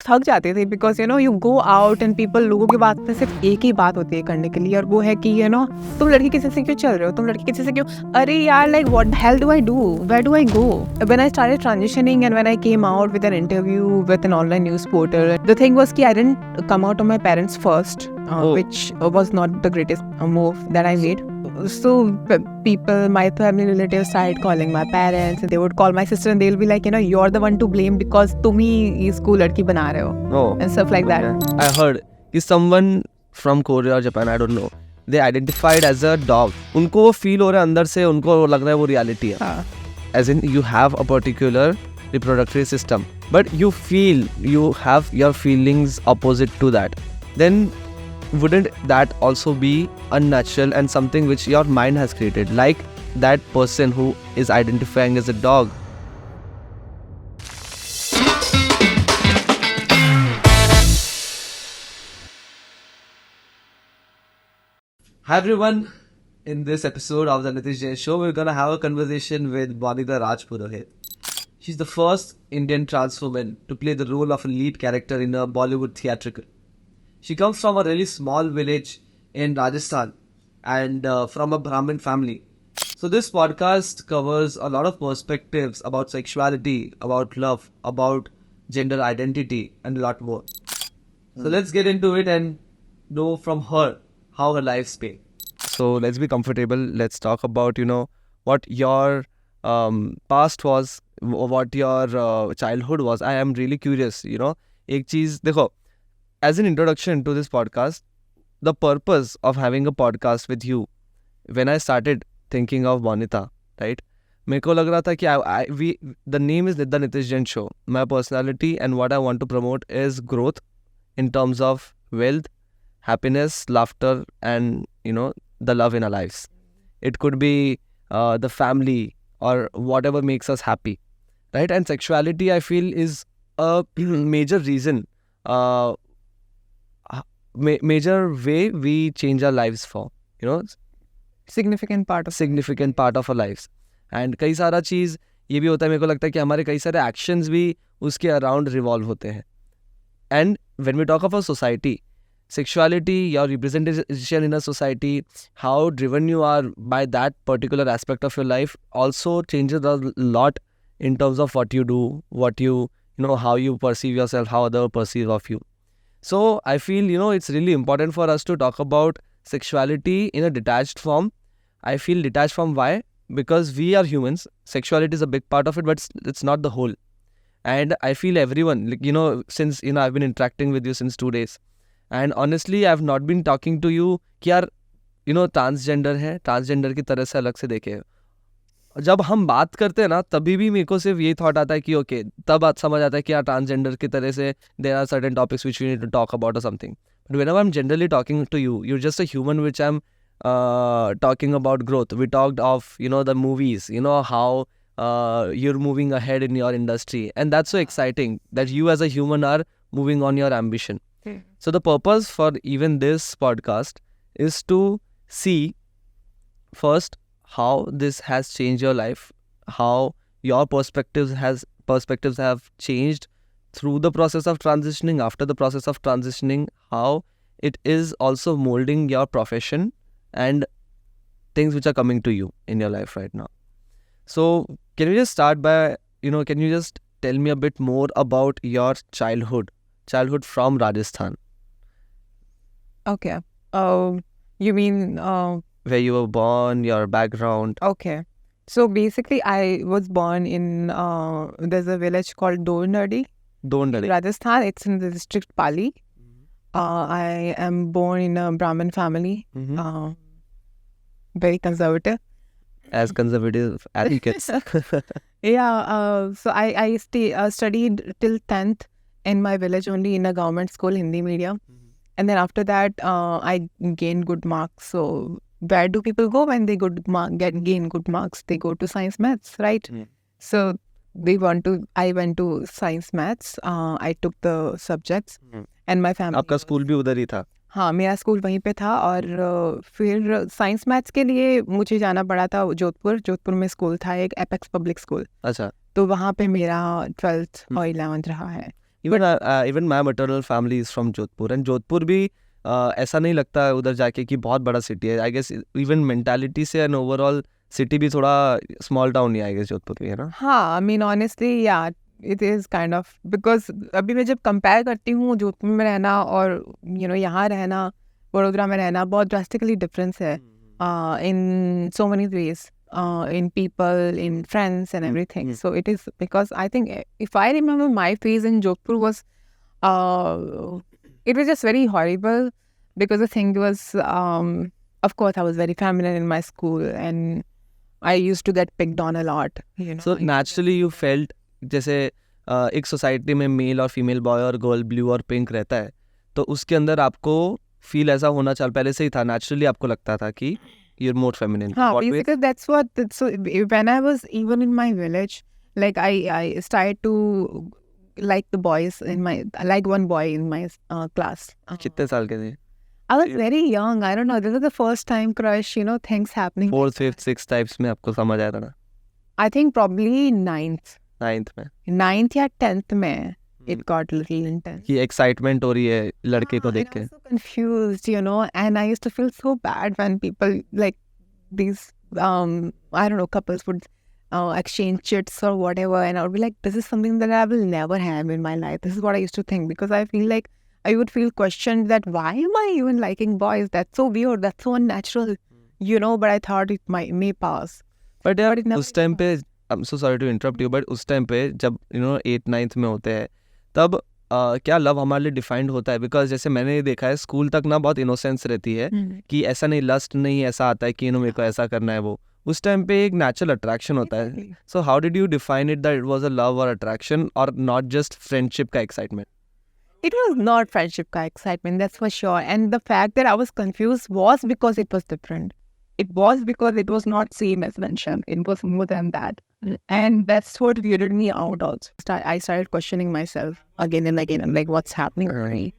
थक जाते थे because you go out and people, लोगों के पास में सिर्फ एक ही बात होती है करने के लिए, और वो है कि तुम लड़की किसी से क्यों चल रहे हो, तुम लड़की किसी से क्यों, अरे यार like what the hell do I do, where do I go. When I started transitioning and when I came out with an interview with an online news portal, the thing was कि I didn't come out of my parents first, which was not the greatest move that I made. So people, my family relatives started calling my parents, and they would call my sister and they'll be like, you're the one to blame because तुम ही इसको लड़की बना रहे हो, and stuff like that. I heard कि someone from Korea or Japan, I don't know, they identified as a dog. उनको वो feel हो रहा है अंदर से, उनको लग रहा है वो reality है. As in you have a particular reproductive system, but you feel you have your feelings opposite to that. Then wouldn't that also be unnatural and something which your mind has created, like that person who is identifying as a dog? Hi everyone, in this episode of the Nitish Jain Show, we're gonna have a conversation with Bonita Rajpurohit. She's the first Indian trans woman to play the role of a lead character in a Bollywood theatrical. She comes from a really small village in Rajasthan and from a Brahmin family. So this podcast covers a lot of perspectives about sexuality, about love, about gender identity, and a lot more. So let's get into it and know from her how her life's been. So let's be comfortable. Let's talk about, what your past was, what your childhood was. I am really curious, एक चीज देखो, as an introduction to this podcast, the purpose of having a podcast with you, when I started thinking of Bonita, right? मेरे को लग रहा था कि the name is The Nitish Jain Show. My personality and what I want to promote is growth in terms of wealth, happiness, laughter, and the love in our lives. It could be the family or whatever makes us happy, right? And sexuality, I feel, is a major reason, major way we change our lives for, significant part of our lives. And कई सारा चीज़ ये भी होता है, मेरे को लगता है कि हमारे कई सारे actions भी उसके around revolve होते हैं. And when we talk of a society, sexuality, your representation in a society, how driven you are by that particular aspect of your life also changes a lot in terms of what you do, what you how you perceive yourself, how others perceive of you. So I feel, it's really important for us to talk about sexuality in a detached form. I feel detached from why? Because we are humans. Sexuality is a big part of it, but it's not the whole. And I feel everyone, since, I've been interacting with you since 2 days. And honestly, I've not been talking to you कि यार, transgender है, transgender की तरह से अलग से देखे. जब हम बात करते हैं ना, तभी भी मेरे को सिर्फ यही थॉट आता है कि ओके, तब बात समझ आता है कि यार ट्रांसजेंडर की तरह से there are certain topics which we need to talk about और something. But whenever I am generally talking to you, you are just a human which I am talking about growth. We talked of the movies, how you're moving ahead in your industry, and that's so exciting that you as a human are moving on your ambition. So the purpose for even this podcast is to see first how this has changed your life, how your perspectives have changed through the process of transitioning, after the process of transitioning, how it is also molding your profession and things which are coming to you in your life right now. So can you just start by, can you just tell me a bit more about your childhood from Rajasthan? Okay. You mean where you were born, your background? Okay. So basically, I was born in there's a village called Dondadi, Rajasthan. It's in the district Pali. I am born in a Brahmin family. Very conservative. As conservative as you can. Yeah. So I studied till 10th in my village only in a government school, Hindi medium. And then after that, I gained good marks. So where do people go when they gain good marks? They go to science maths, right? So I went to science maths. I took the subjects and my family. आपका school भी उधर ही था? हाँ, मेरा school वहीं पे था. और फिर साइंस मैथ्स के लिए मुझे जाना पड़ा था जोधपुर में स्कूल था एक, एपेक्स पब्लिक स्कूल. अच्छा. तो वहाँ पे मेरा 12th और 11th रहा है. Even my maternal family is from Jodhpur, and Jodhpur भी ऐसा नहीं लगता है उधर जाके कि बहुत बड़ा सिटी है. आई गेस इवन मेंटालिटी से एंड ओवरऑल सिटी भी थोड़ा स्मॉल टाउन ही आई गेस जोधपुर भी, है ना? हाँ, I mean honestly, yeah, it is kind of because अभी मैं जब कंपेयर करती हूँ जोधपुर में रहना और यहाँ रहना, वडोदरा में रहना, बहुत ड्रास्टिकली डिफरेंस है in so many ways, in people, in friends and everything. So it is because I think if I remember my phase in Jodhpur was, it was just very horrible because the thing was, of course, I was very feminine in my school and I used to get picked on a lot. So naturally you felt जैसे एक society में mail और female, boy और girl, blue और pink रहता है, तो उसके अंदर आपको फील ऐसा होना चल पहले से ही था, नेचुरली आपको लगता था कि you're more feminine. Basically that's what, so when I was even in my village, like I started to like the boys in my, like one boy in my class. कितने साल के थे? I was very young. I don't know. This was the first time crush, things happening. 4th, 5th, 6th types में आपको समझ आया था ना? I think probably 9th. 9th में? 9th या 10th में it got a little intense. कि excitement हो रही है लड़के को देख के. I was so confused, and I used to feel so bad when people like these, I don't know, couples would exchange chits or whatever, and I would be like, this is something that I will never have in my life. This is what I used to think, because I feel like I would feel questioned that why am I even liking boys? That's so weird. That's so unnatural, but I thought it may pass. But it never उस time पे, I'm so sorry to interrupt you, but उस time पे जब 8th 9th में होते हैं, तब क्या लव हमारे लिए डिफाइंड होता है? बिकॉज जैसे मैंने देखा है स्कूल तक ना बहुत इनोसेंस रहती है कि ऐसा नहीं, लस्ट नहीं ऐसा आता है कि मेरे को ऐसा करना है. वो उस टाइम पे एक नेचुरल अट्रैक्शन होता है. So how did you define it that it was a love और अट्रैक्शन और नॉट जस्ट फ्रेंडशिप का excitement? It was not friendship ka excitement, that's for sure. And the fact that I was confused was because it was different. It was because it was not same as mentioned. It was more than that. And that's what weirded me out also. I started questioning myself again and again. I'm like, what's happening to me?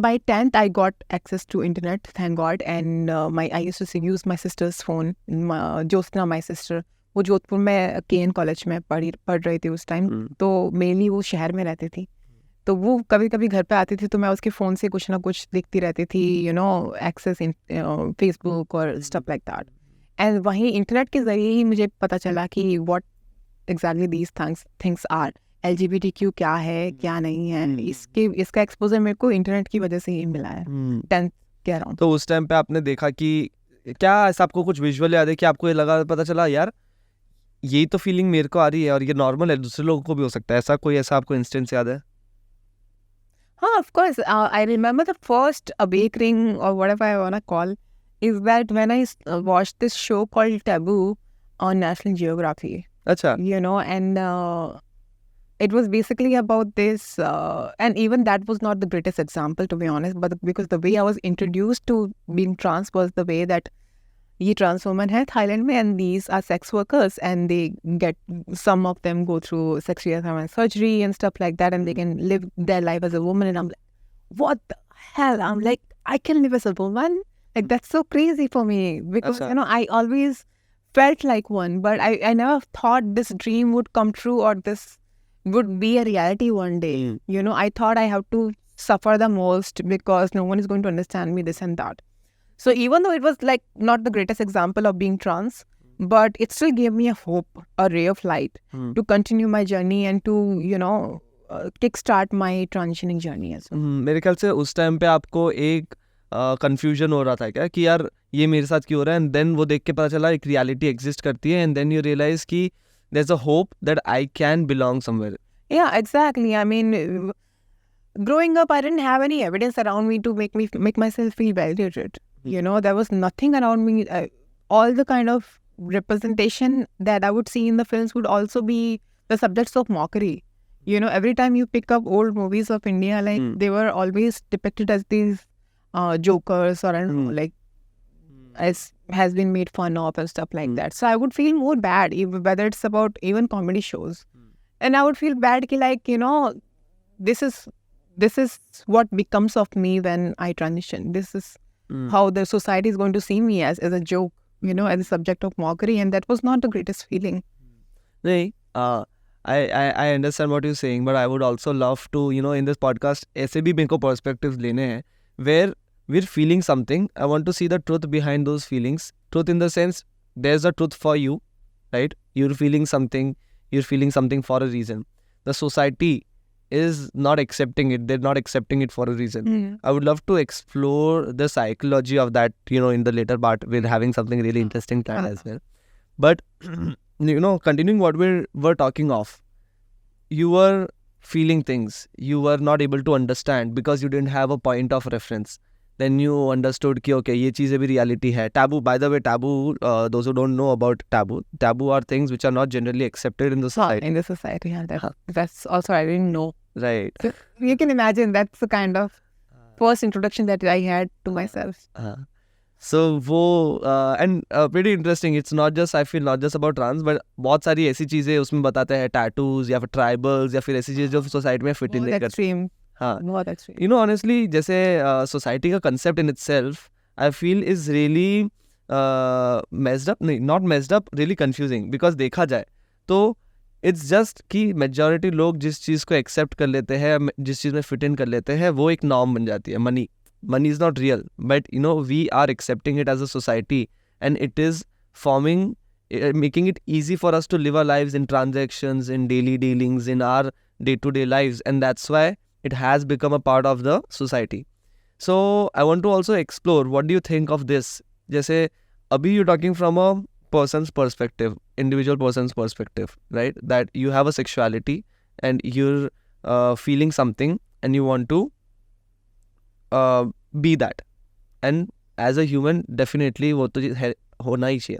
By 10th, I got access to internet, thank God. And I used to use my sister's phone. Jyotsna, my sister, वो जोधपुर में KN college में पढ़ रही थी उस time. तो mainly वो शहर में रहती थी, तो वो कभी कभी घर पे आती थी, तो मैं उसके फ़ोन से कुछ ना कुछ देखती रहती थी, एक्सेस इन फेसबुक और स्टफ लाइक दैट. एंड वहीं इंटरनेट के ज़रिए ही मुझे पता चला कि what exactly these things are, LGBTQ क्या है क्या नहीं है. इसका एक्सपोजर मेरे को इंटरनेट की वजह से ही मिला है 10th के अराउंड. तो उस टाइम पे आपने देखा कि क्या ऐसा आपको कुछ विजुअल याद है कि आपको ये लगा, पता चला यार यही तो फीलिंग मेरे को आ रही है और ये नॉर्मल है, दूसरे लोगों को भी हो सकता है, ऐसा कोई ऐसा आपको इंस्टेंस याद है? Of course. I remember the first awakening or whatever I want to call is that when I watched this show called Taboo on National Geography. Acha. And it was basically about this, and even that was not the greatest example, to be honest, but because the way I was introduced to being trans was the way that ये trans women है Thailand में, and these are sex workers, and they get, some of them go through sex reassignment surgery and stuff like that, and they can live their life as a woman. And I'm like, what the hell? I'm like, I can live as a woman? Like, that's so crazy for me, because I always felt like one, but I never thought this dream would come true or this would be a reality one day. I thought I have to suffer the most because no one is going to understand me, this and that. So even though it was like not the greatest example of being trans, but it still gave me a hope, a ray of light to continue my journey and to, kickstart my transitioning journey as well. मेरे ख्याल से उस time पे आपको एक confusion हो रहा था क्या कि यार ये मेरे साथ क्यों हो रहा है, एंड देन वो देख के पता चला एक रियलिटी एग्जिस्ट करती है, एंड देन यू रियलाइज कि there is a hope that I can belong somewhere. Yeah, exactly. I mean, growing up, I didn't have any evidence around me to make myself feel validated. There was nothing around me. All the kind of representation that I would see in the films would also be the subjects of mockery. Every time you pick up old movies of India, like they were always depicted as these jokers, or I don't know, like as has been made fun of and stuff like that. So I would feel more bad, whether it's about even comedy shows. And I would feel bad, like, this is what becomes of me when I transition. This is how the society is going to see me as a joke, as a subject of mockery. And that was not the greatest feeling. नहीं, I understand what you're saying, but I would also love to, in this podcast, ऐसे भी मेरे को perspectives लेने हैं, where we're feeling something. I want to see the truth behind those feelings. Truth in the sense, there's a truth for you, right? You're feeling something for a reason. The society is not accepting it. They're not accepting it for a reason. I would love to explore the psychology of that, in the later part. We're having something really interesting planned as well. But, continuing what we're talking of, you were feeling things. You were not able to understand because you didn't have a point of reference. Then you understood कि okay, ये चीज़ें भी reality है. Taboo, by the way, those who don't know about taboo are things which are not generally accepted in the society. In the society, yeah, that's also I didn't know. Right. So you can imagine that's the kind of first introduction that I had to myself. So वो and pretty interesting. It's not just, I feel, not just about trans, but बहुत सारी ऐसी चीज़ें उसमें बताते हैं, tattoos या फिर tribals या फिर ऐसी चीज़ें जो society में fit in नहीं करती. Extreme. हाँ. बहुत extreme. Honestly, जैसे society का concept in itself, I feel is really messed up. नहीं, not messed up, really confusing. Because देखा जाए तो it's just कि majority लोग जिस चीज़ को accept कर लेते हैं, जिस चीज़ में fit in कर लेते हैं, वो एक norm बन जाती है. Money is not real, but we are accepting it as a society, and it is making it easy for us to live our lives in transactions, in daily dealings, in our day-to-day lives, and that's why it has become a part of the society. So I want to also explore, what do you think of this? जैसे अभी you're talking from a person's perspective, individual person's perspective, right? That you have a sexuality and you're feeling something and you want to be that, and as a human definitely वो तो होना ही चाहिए.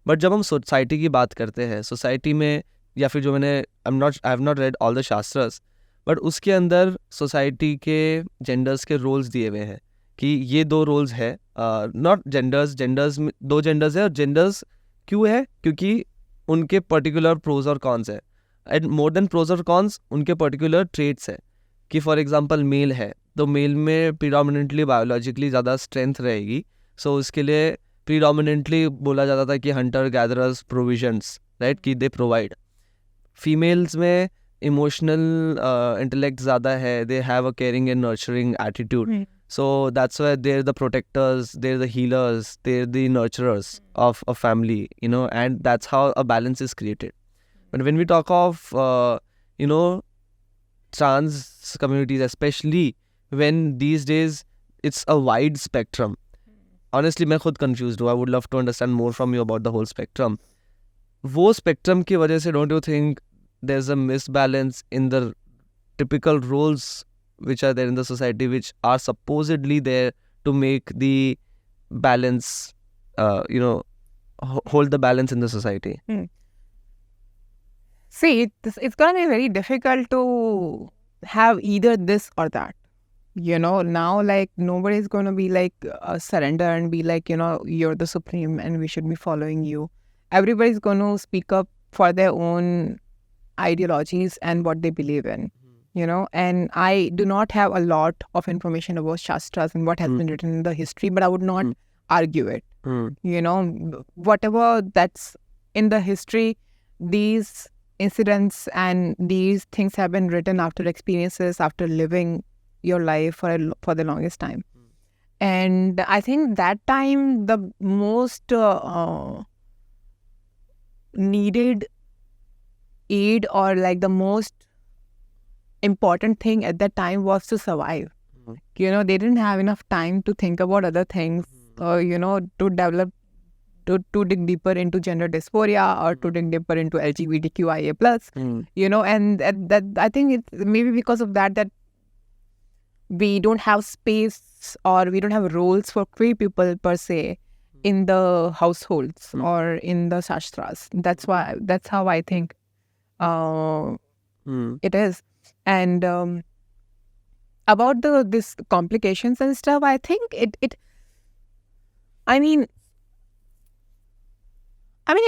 But जब हम society की बात करते हैं, सोसाइटी में या फिर जो मैंने I have not read all the shastras, but उसके अंदर सोसाइटी के जेंडर्स के रोल्स दिए हुए हैं कि ये 2 रोल्स है. नॉट जेंडर्स 2 जेंडर्स है, और जेंडर्स क्यों है? क्योंकि उनके पर्टिकुलर प्रोज और कॉन्स है, एंड मोर देन प्रोज और कॉन्स उनके पर्टिकुलर ट्रेट्स है. कि फॉर एग्जांपल मेल है तो मेल में प्रीडोमिनेंटली बायोलॉजिकली ज़्यादा स्ट्रेंथ रहेगी, सो उसके लिए प्रीडोमिनेंटली बोला जाता था कि हंटर गैदरर्स प्रोविजंस, राइट, कि दे प्रोवाइड. फीमेल्स में इमोशनल इंटेलेक्ट ज़्यादा है, they have a caring and nurturing attitude, so that's why they're the protectors, they're the healers, they're the nurturers of a family, and that's how a balance is created. But when we talk of trans communities, especially when these days it's a wide spectrum. Honestly, मैं खुद confused हूँ. I would love to understand more from you about the whole spectrum. वो spectrum की वजह से don't you think there's a misbalance in the typical roles which are there in the society, which are supposedly there to make the balance, hold the balance in the society? See, it's going to be very difficult to have either this or that. Now, like, nobody's going to be like surrender and be like, you're the supreme and we should be following you. Everybody's going to speak up for their own ideologies and what they believe in. And I do not have a lot of information about Shastras and what has been written in the history, but I would not argue it. Whatever that's in the history, these incidents and these things have been written after experiences, after living your life for the longest time. And I think that time the most needed aid, or like the most important thing at that time, was to survive. They didn't have enough time to think about other things, or to develop, to dig deeper into gender dysphoria, or to dig deeper into LGBTQIA plus. And that I think it's maybe because of that we don't have space, or we don't have roles for queer people per se in the households or in the shastras. That's how I think it is. And about this complications and stuff, I think it it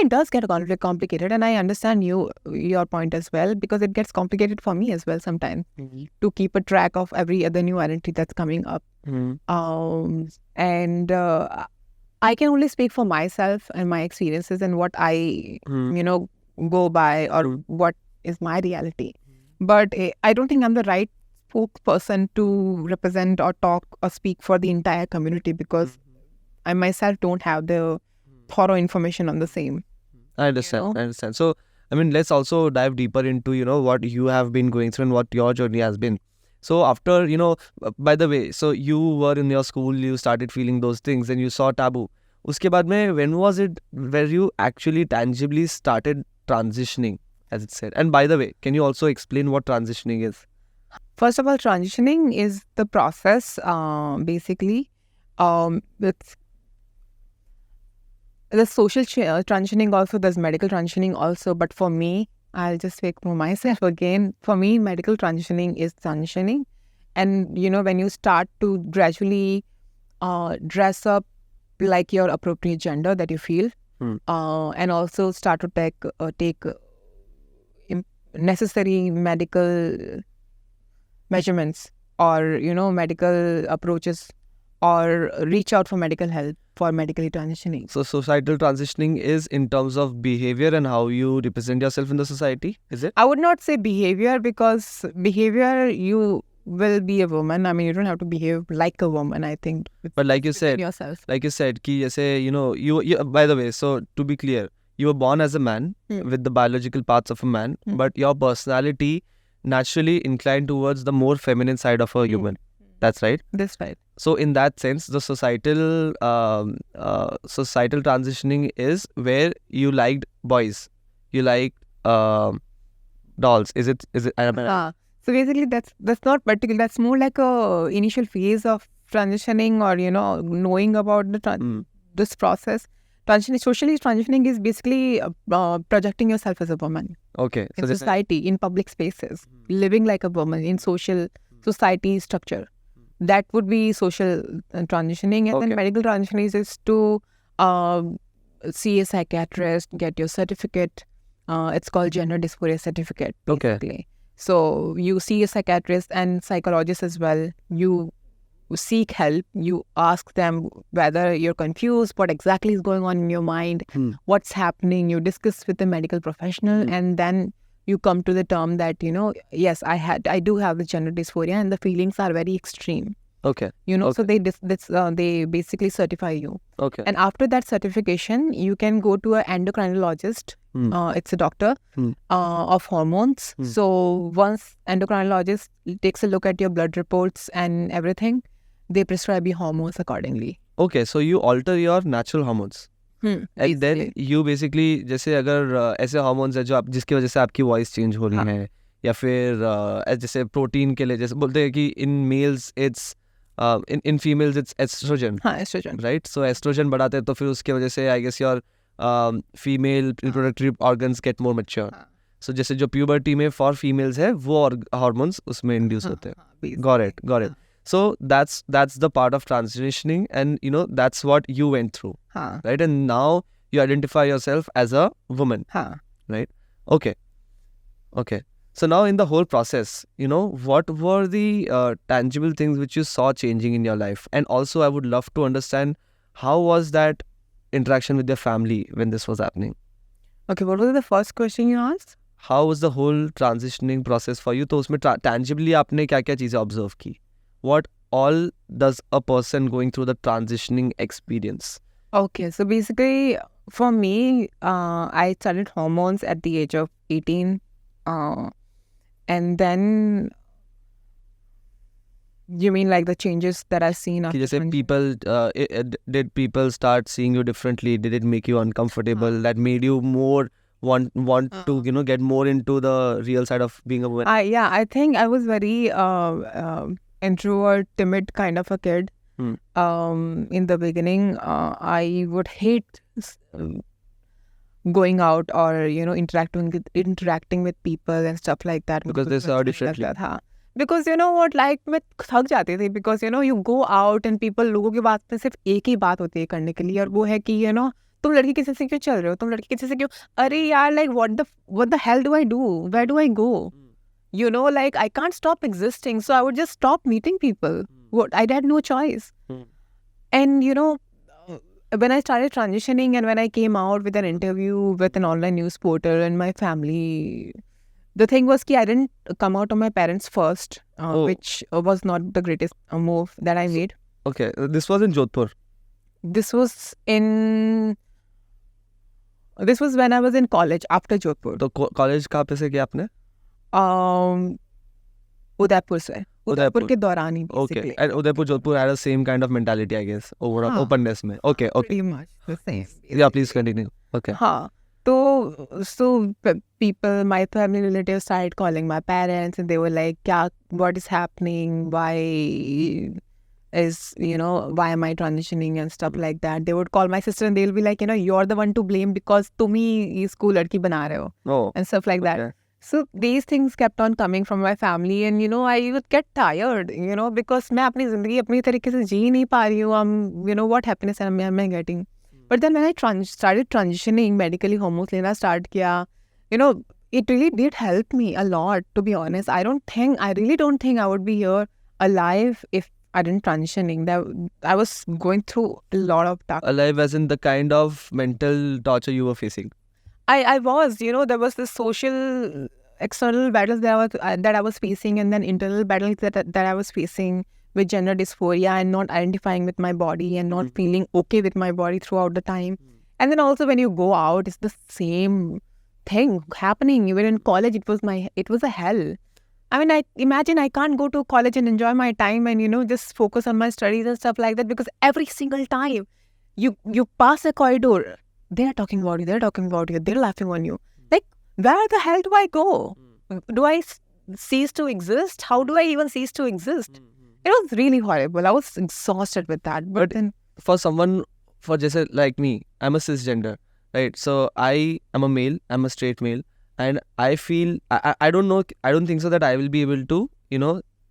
does get complicated, and I understand your point as well, because it gets complicated for me as well sometimes to keep a track of every other new identity that's coming up. And I can only speak for myself and my experiences and what I go by, or what is my reality. But I don't think I'm the right spokesperson to represent or talk or speak for the entire community, because I myself don't have the thorough information on the same. I understand. know? I understand. So, I mean, let's also dive deeper into, what you have been going through and what your journey has been. So, after, by the way, so you were in your school, you started feeling those things and you saw taboo. Uske baad mein, when was it where you actually tangibly started transitioning, as it said? And by the way, can you also explain what transitioning is? First of all, transitioning is the process, basically. It's the social transitioning also, there's medical transitioning also. But for me, I'll just speak for myself again. For me, medical transitioning is transitioning. And, when you start to gradually dress up like your appropriate gender that you feel, and also start to take necessary medical measurements, or, medical approaches, or reach out for medical help for medically transitioning. So, societal transitioning is in terms of behavior and how you represent yourself in the society, is it? I would not say behavior, because behavior, you will be a woman. I mean, you don't have to behave like a woman, I think. But like you Within said, yourself. ki jaise, you by the way, so to be clear, you were born as a man with the biological parts of a man, but your personality naturally inclined towards the more feminine side of a human. That's right. That's right. So in that sense, the societal transitioning is where you liked boys, you liked dolls. Is it? So basically, that's not particular. That's more like a initial phase of transitioning, or knowing about the this process. Socially transitioning is basically projecting yourself as a woman Okay. in society, in public spaces, living like a woman in society structure. That would be social transitioning. And then medical transitioning is just to see a psychiatrist, get your certificate. It's called gender dysphoria certificate, basically. Okay. So you see a psychiatrist and psychologist as well. You seek help. You ask them whether you're confused, what exactly is going on in your mind, what's happening. You discuss with a medical professional, and then you come to the term that, yes, I do have the gender dysphoria, and the feelings are very extreme. Okay. So they basically certify you. Okay. And after that certification, you can go to an endocrinologist. It's a doctor of hormones. So once endocrinologist takes a look at your blood reports and everything, they prescribe you hormones accordingly. Okay, so you alter your natural hormones. And then you basically, जैसे अगर ऐसे hormones है जो आप जिसकी वजह से आपकी voice change हो रही है, या फिर जैसे protein के लिए, जैसे बोलते हैं कि in males it's in females it's estrogen. हाँ, estrogen. Right? So estrogen बढ़ाते हैं तो फिर उसकी वजह से I guess your female reproductive organs get more mature. So जैसे जो puberty में for females है वो hormones उसमें induce होते हैं. Got it. So that's the part of transitioning, and that's what you went through, right? And now you identify yourself as a woman, right? Okay. So now in the whole process, what were the tangible things which you saw changing in your life? And also I would love to understand, how was that interaction with your family when this was happening? Okay, what was the first question you asked? How was the whole transitioning process for you? तो उसमें tangibly आपने क्या-क्या चीजें observe की? What all does a person going through the transitioning experience? Okay, so basically for me, I started hormones at the age of 18, and then you mean like the changes that I've seen after? जैसे people, did people start seeing you differently? Did it make you uncomfortable? That made you more want to get more into the real side of being a woman? I think I was very introvert, timid kind of a kid. In the beginning, I would hate going out or interacting with people and stuff like that. Because they saw differently. Because what, like मैं थक जाती थी, because you go out and people, लोगों की बात में सिर्फ एक ही बात होती है करने के लिए, और वो है कि तुम लड़की किसी से क्यों चल रहे हो, तुम लड़की किसी से क्यों, अरे यार, like what the hell do I do, where do I go? Like I can't stop existing, so I would just stop meeting people. I had no choice. And when I started transitioning, and when I came out with an interview with an online news portal, and my family The thing was I didn't come out of my parents first, which was not the greatest move that I made. Okay, this was in Jodhpur. This was when I was in college after Jodhpur. तो college कहाँ पे से किया आपने? उदयपुर से. उदयपुर के दौरान ही Okay, basically. and Udaipur, Jodhpur had the same kind of mentality, I guess. Overall, हाँ. openness में. Okay, okay. Pretty much the same. Yeah, please continue. Okay. हाँ. So people, my family relatives started calling my parents and they were like, what is happening? Why am I transitioning and stuff like that? They would call my sister and they'll be like, you're the one to blame because तुम ही इसको लड़की बना रहे हो Oh. and stuff like that. Okay. So these things kept on coming from my family and I would get tired, because मैं अपनी जिंदगी अपनी तरीके से जी नहीं पा रही हूँ. What happiness am I getting? But then when I started transitioning, medically hormones लेना start किया, it really did help me a lot, to be honest. I really don't think I would be here alive if I didn't transitioning. That I was going through a lot of stuff. Alive as in the kind of mental torture you were facing. I was, there was this social external battles that I was facing, and then internal battles that I was facing with gender dysphoria and not identifying with my body and not feeling okay with my body throughout the time. And then also when you go out, it's the same thing happening. Even in college, it was a hell. I mean, I imagine I can't go to college and enjoy my time and, just focus on my studies and stuff like that, because every single time you pass a corridor, they're talking about you, they're laughing on you. Like, where the hell do I go? Do I cease to exist? How do I even cease to exist? It was really horrible. I was exhausted with that. But then, for someone, for just like me, I'm a cisgender, right? So I am a male, I'm a straight male, and I feel, I don't know, I don't think so that I will be able to,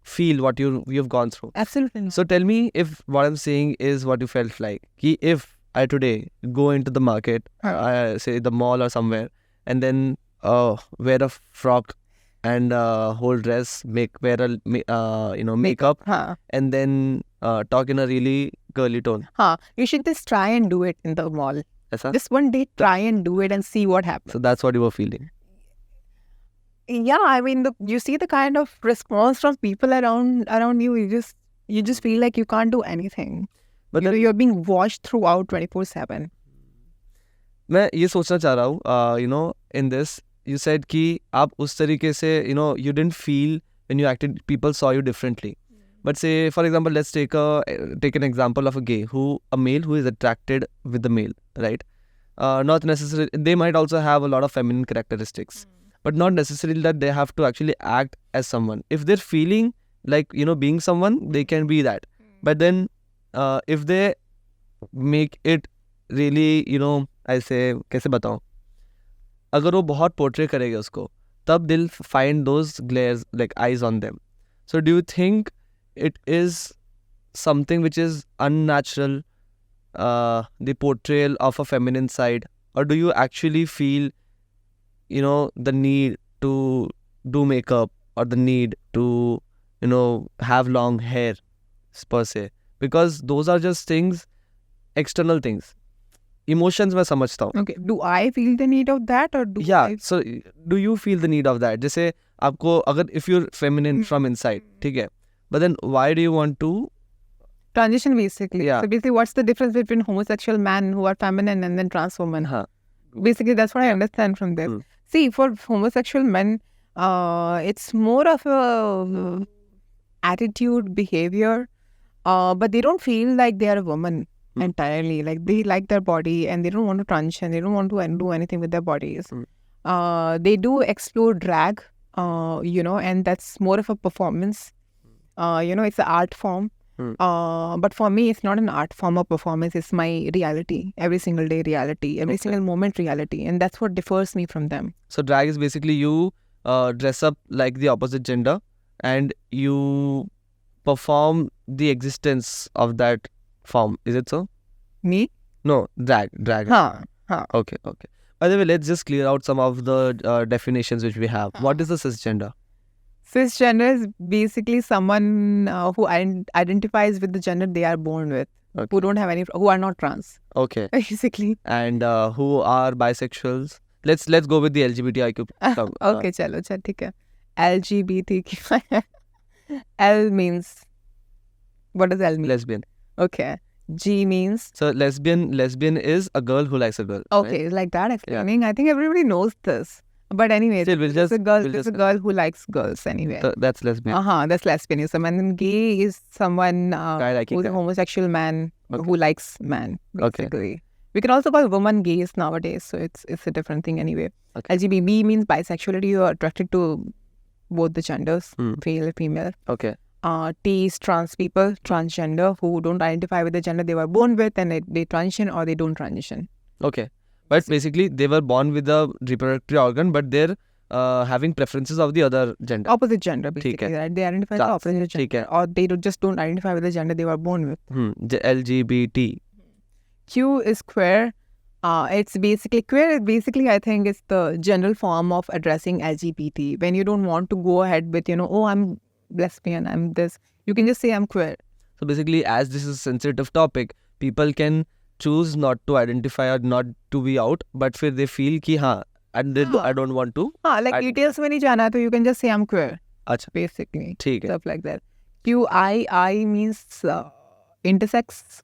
feel what you've gone through. absolutely. So tell me if what I'm saying is what you felt like. Ki if I today go into the market, say the mall or somewhere, and then wear a frock and whole dress, wear a makeup, and then talk in a really girly tone. You should just try and do it in the mall. Aisa? Just one day, try and do it and see what happens. So that's what you were feeling. Yeah, I mean, you see the kind of response from people around you. You just feel like you can't do anything. But You're being watched throughout 24/7. मैं ये सोचना चाह रहा हूँ, in this, you said कि आप उस तरीके से, you didn't feel when you acted, people saw you differently. But say, for example, let's take an example of a male who is attracted with the male, right? Not necessarily, they might also have a lot of feminine characteristics, but not necessarily that they have to actually act as someone. If they're feeling like, being someone, they can be that. But then, if they make it really, I say, कैसे बताऊँ? अगर वो बहुत portray करेगा उसको, तब they'll find those glares, like eyes on them. So do you think it is something which is unnatural, the portrayal of a feminine side, or do you actually feel, the need to do makeup or the need to, have long hair per se? Because those are just things, external things. Emotions मैं समझता हूँ. Okay, do I feel the need of that, or do I? So do you feel the need of that? जैसे आपको अगर if you're feminine from inside, ठीक है, but then why do you want to Transition, basically. Yeah. So basically, what's the difference between homosexual men who are feminine and then trans women? हाँ. Basically, that's what I understand from this. See, for homosexual men, it's more of a attitude, behavior, but they don't feel like they are a woman entirely. Like, they like their body and they don't want to transition. They don't want to do anything with their bodies. They do explore drag, and that's more of a performance. It's an art form. But for me, it's not an art form or performance. It's my reality, every single day reality, every single moment reality. And that's what differs me from them. So drag is basically you dress up like the opposite gender and you perform the existence of that form. Is it so? Me? No, drag. Okay. By the way, let's just clear out some of the definitions which we have. What is the cisgender? Cisgender is basically someone who identifies with the gender they are born with, Okay. who don't have who are not trans, Okay. basically. And who are bisexuals? let's go with the LGBTIQ. Okay, चलो चल ठीक है. LGBTQ. L means, what does L mean? Lesbian. Okay. G means, So lesbian is a girl who likes a girl. okay, like that explaining. I think everybody knows this. But anyway, Still, we'll it's just- a girl. we'll It's a just- girl who likes girls anyway. So that's lesbian. That's lesbianism. And then gay is someone Guy liking who's a guy. homosexual man Okay. who likes man, Okay. basically. We can also call women gays nowadays, so it's a different thing anyway. Okay. LGBT means bisexuality. You are attracted to both the genders, male, female. Okay. T is trans people, transgender, who don't identify with the gender they were born with, and they transition or they don't transition. Okay. But basically, they were born with a reproductive organ, but they're having preferences of the other gender. Opposite gender, basically. Right? They identify with the opposite ठीक gender, है. or they just don't identify with the gender they were born with. LGBT. Q is queer. It's basically queer. Basically, I think it's the general form of addressing LGBT. When you don't want to go ahead with, oh, I'm lesbian, I'm this, you can just say I'm queer. So basically, as this is a sensitive topic, people can choose not to identify or not to be out, but फिर they feel कि हाँ, I don't want to. Like details में नहीं जाना तो you can just say I'm queer. अच्छा, Basically, ठीक है. stuff like that. I means intersex.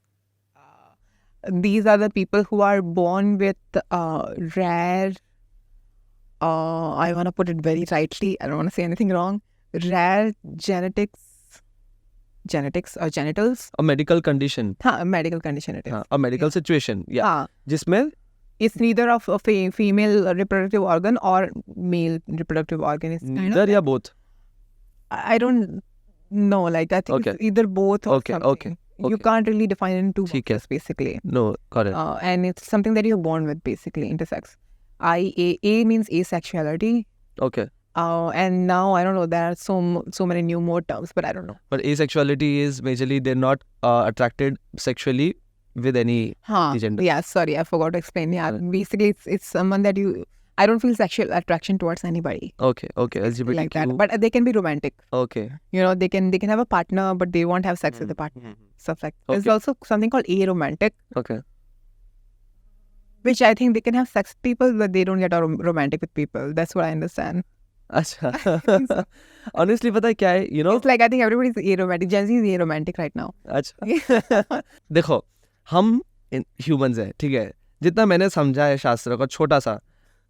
These are the people who are born with rare. I want to put it very rightly. I don't want to say anything wrong. Rare genetics or genitals. A medical condition. हाँ, medical condition it is. हाँ, a medical situation. Yeah. हाँ, जिसमें it's neither of a female reproductive organ or male reproductive organ. It's kind of neither या both. I don't know. Like I think Okay. it's either both or Okay, something. okay, You okay. can't really define it in two ठीक है. boxes, basically. No, correct. And it's something that you're born with, basically, intersex. A means asexuality. Okay. And now, I don't know, there are so many new more terms, but I don't know. But asexuality is majorly they're not attracted sexually with any gender. Yeah, sorry, I forgot to explain. Yeah, basically, it's someone that I don't feel sexual attraction towards anybody. Okay. LGBTQ. Like that. But they can be romantic. Okay. They can have a partner, but they won't have sex with the partner. Stuff like that. There's Okay. also something called aromantic, Okay. which I think they can have sex with people, but they don't get romantic with people. That's what I understand. अच्छा. Honestly, पता है क्या है? You know. It's like I think everybody's aromantic. Gen Z is aromantic right now. अच्छा. देखो, हम humans हैं, ठीक है. जितना मैंने समझा है शास्त्र का छोटा सा,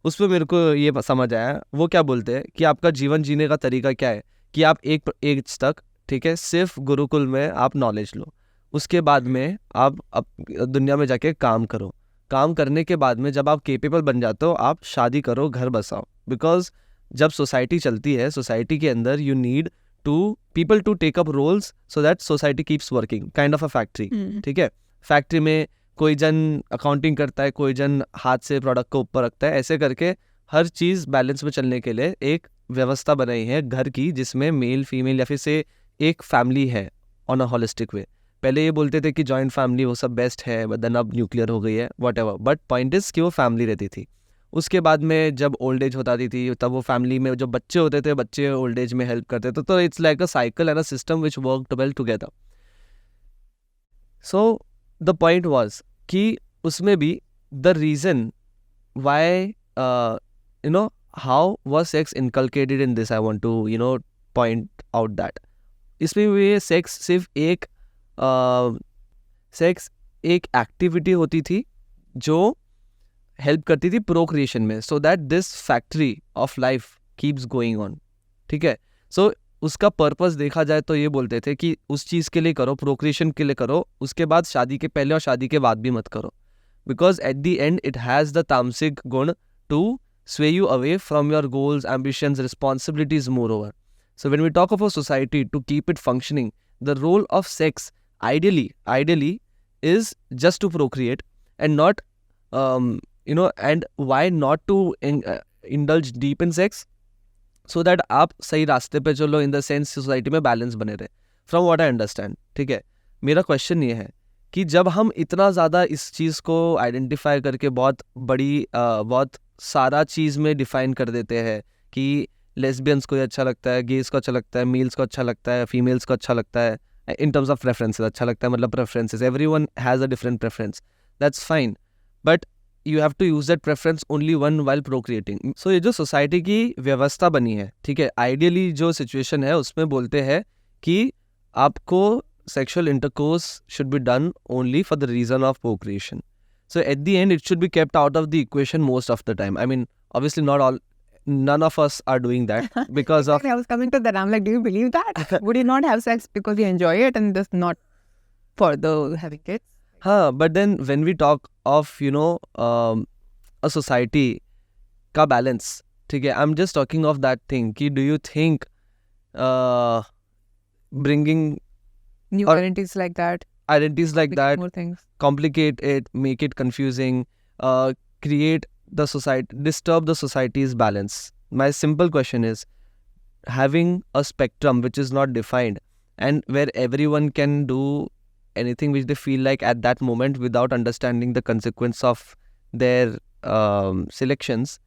उस पर मेरे को ये समझ आया. वो क्या बोलते हैं कि आपका जीवन जीने का तरीका क्या है कि आप एक एज तक, ठीक है, सिर्फ गुरुकुल में आप नॉलेज लो. उसके बाद में आप दुनिया में जाके काम करो. काम करने के बाद में जब आप केपेबल बन जाते हो, आप शादी करो, घर बसाओ. बिकॉज जब सोसाइटी चलती है, सोसाइटी के अंदर you need to people to take up roles so that society keeps working. Kind of a factory. ठीक है. फैक्ट्री में कोई जन अकाउंटिंग करता है, कोई जन हाथ से प्रोडक्ट को ऊपर रखता है. ऐसे करके हर चीज़ बैलेंस में चलने के लिए एक व्यवस्था बनाई है घर की, जिसमें मेल फीमेल या फिर से एक फैमिली है ऑन अ होलिस्टिक वे. पहले ये बोलते थे कि जॉइंट फैमिली वो सब बेस्ट है, बट देन अब न्यूक्लियर हो गई है, what ever. But point is कि वो फैमिली रहती थी. उसके बाद में जब ओल्ड एज होता थी तब वो फैमिली में जो बच्चे होते थे, बच्चे ओल्ड एज में हेल्प करते थे. तो it's like a cycle and a system which work well together. So the point was कि उसमें भी the reason why how was sex inculcated in this, I want two point out that. इसमें भी sex सिर्फ एक activity होती थी जो हेल्प करती थी प्रोक्रिएशन में, so that this factory of life keeps going on. ठीक है. सो उसका पर्पस देखा जाए तो ये बोलते थे कि उस चीज़ के लिए करो, प्रोक्रिएशन के लिए करो, उसके बाद शादी के पहले और शादी के बाद भी मत करो. Because at the end it has the तामसिक गुण to sway you away from your goals, ambitions, responsibilities moreover. So when we talk of a society to keep it functioning, the role of sex ideally is just to procreate and not and why not to indulge deep in sex, so that आप सही रास्ते पे चलो, in the sense society में balance बने रहे. From what I understand, ठीक है. मेरा क्वेश्चन ये है कि जब हम इतना ज़्यादा इस चीज़ को आइडेंटिफाई करके बहुत सारा चीज़ में डिफाइन कर देते हैं कि लेस्बियंस को अच्छा लगता है, गेज को अच्छा लगता है, मेल्स को अच्छा लगता है, फीमेल्स को अच्छा लगता है, इन टर्म्स ऑफ प्रेफरेंसेस अच्छा लगता है, मतलब preferences, everyone has a different preference, that's fine. But you have to use that preference only one while procreating. So ये जो society की व्यवस्था बनी है, ठीक है, ideally जो situation है उसमें बोलते हैं कि आपको sexual intercourse should be done only for the reason of procreation. So at the end it should be kept out of the equation most of the time. I mean, obviously none of us are doing that because of I was coming to that. I'm like, do you believe that? Would you not have sex because you enjoy it and just not for the having kids? but then when we talk of a society का balance, ठीक है, I'm just talking of that thing कि do you think bringing New Or- identities like that. identities like that More things. complicate it, make it confusing, create the society, disturb the society's balance. My simple question is, having a spectrum which is not defined and where everyone can do anything which they feel like at that moment without understanding the consequence of their selections,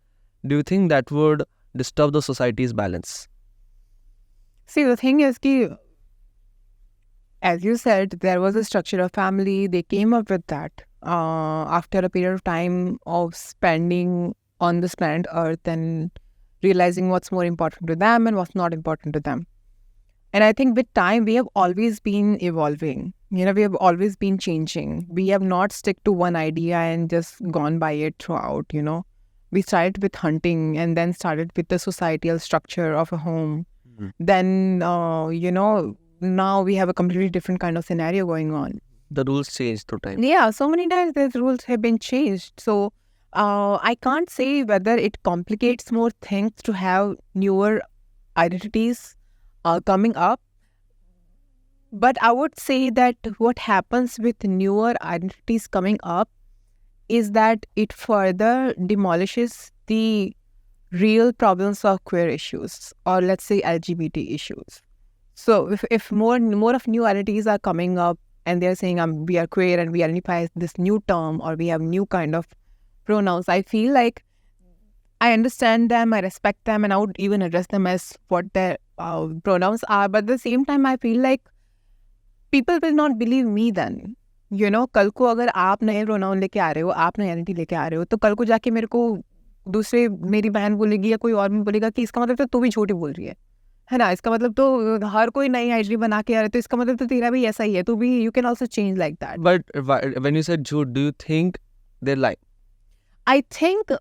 do you think that would disturb the society's balance? See, the thing is ki, as you said, there was a structure of family. They came up with that after a period of time of spending on this planet Earth and realizing what's more important to them and what's not important to them. And I think with time, we have always been evolving. We have always been changing. We have not stick to one idea and just gone by it throughout, We started with hunting and then started with the societal structure of a home. Mhm. Then, now we have a completely different kind of scenario going on. The rules change through time. Yeah, so many times these rules have been changed. So I can't say whether it complicates more things to have newer identities coming up. But I would say that what happens with newer identities coming up is that it further demolishes the real problems of queer issues, or let's say LGBT issues. So if more of new identities are coming up and they're saying we are queer and we identify as this new term or we have new kind of pronouns, I feel like I understand them, I respect them, and I would even address them as what their pronouns are. But at the same time, I feel like people will not believe me then. कल को अगर आप नए pronoun लेके आ रहे हो, आप नई आइडेंटिटी लेके आ रहे हो, तो कल को जाके मेरे को दूसरे मेरी बहन बोलेगी या कोई और भी बोलेगा कि इसका मतलब तो तू भी झूठी बोल रही है ना, इसका मतलब तो हर कोई नई आइडेंटिटी बना के आ रहा है, तो इसका मतलब तो तेरा भी ऐसा ही है, तू भी you can also change like that. But when you said झूठ, do you think they're lying? I think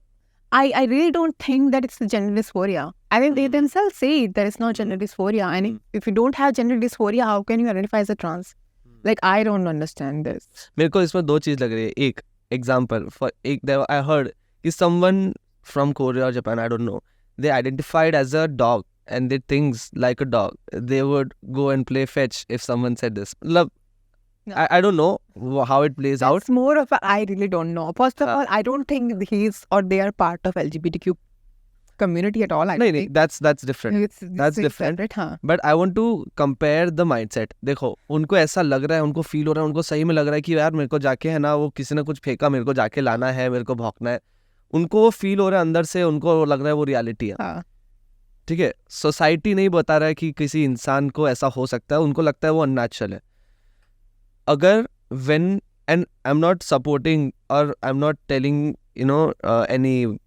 I really don't think that it's gender dysphoria. I mean, they themselves say there is no gender dysphoria. And if you don't have gender dysphoria, how can you identify as a trans? Like, I don't understand this. मेरे को इसमें दो चीज लग रही है. एक example for I heard कि someone from Korea or Japan, I don't know, they identified as a dog and did things like a dog. They would go and play fetch if someone said this. Love, No. I don't know how it plays out. It's more of a, I really don't know. First of all, I don't think he's or they are part of LGBTQ community at all. नहीं नहीं, that's different. That's different. Right, हाँ. But I want to compare the mindset. देखो, उनको ऐसा लग रहा है, उनको फील हो रहा है, उनको सही में लग रहा है कि यार मेरे को जाके है ना, वो किसी ने कुछ फेंका, मेरे को जाके लाना है, मेरे को भौंकना है. उनको वो फील हो रहा है अंदर से, उनको लग रहा है वो रियलिटी है. हाँ. ठीक है, सोसाइटी नहीं बता रहा है कि किसी इंसान को ऐसा हो सकता है, उनको लगता है वो अननेचुरल है. अगर when, and I'm not supporting or I'm not telling any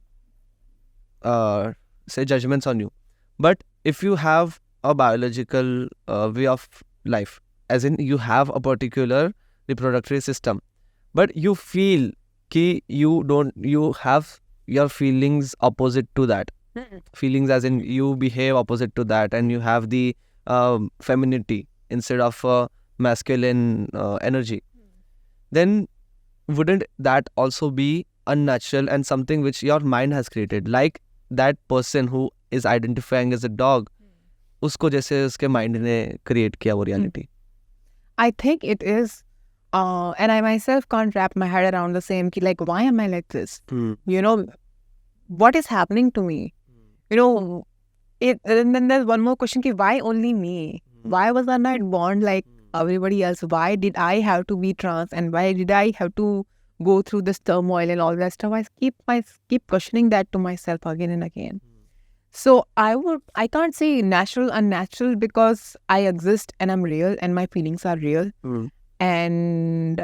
say judgments on you, but if you have a biological way of life, as in you have a particular reproductory system, but you feel कि you have your feelings opposite to that, feelings as in you behave opposite to that, and you have the femininity instead of masculine energy, then wouldn't that also be unnatural and something which your mind has created? Like that person who is identifying as a dog, उसको जैसे उसके mind ने create किया वो reality. I think it is, and I myself can't wrap my head around the same, ki, like, why am I like this? What is happening to me? And then there's one more question, ki, why only me? Why was I not born like everybody else? Why did I have to be trans, and why did I have to go through this turmoil and all that stuff? I keep questioning that to myself again and again. So I can't say natural, unnatural, because I exist and I'm real and my feelings are real. And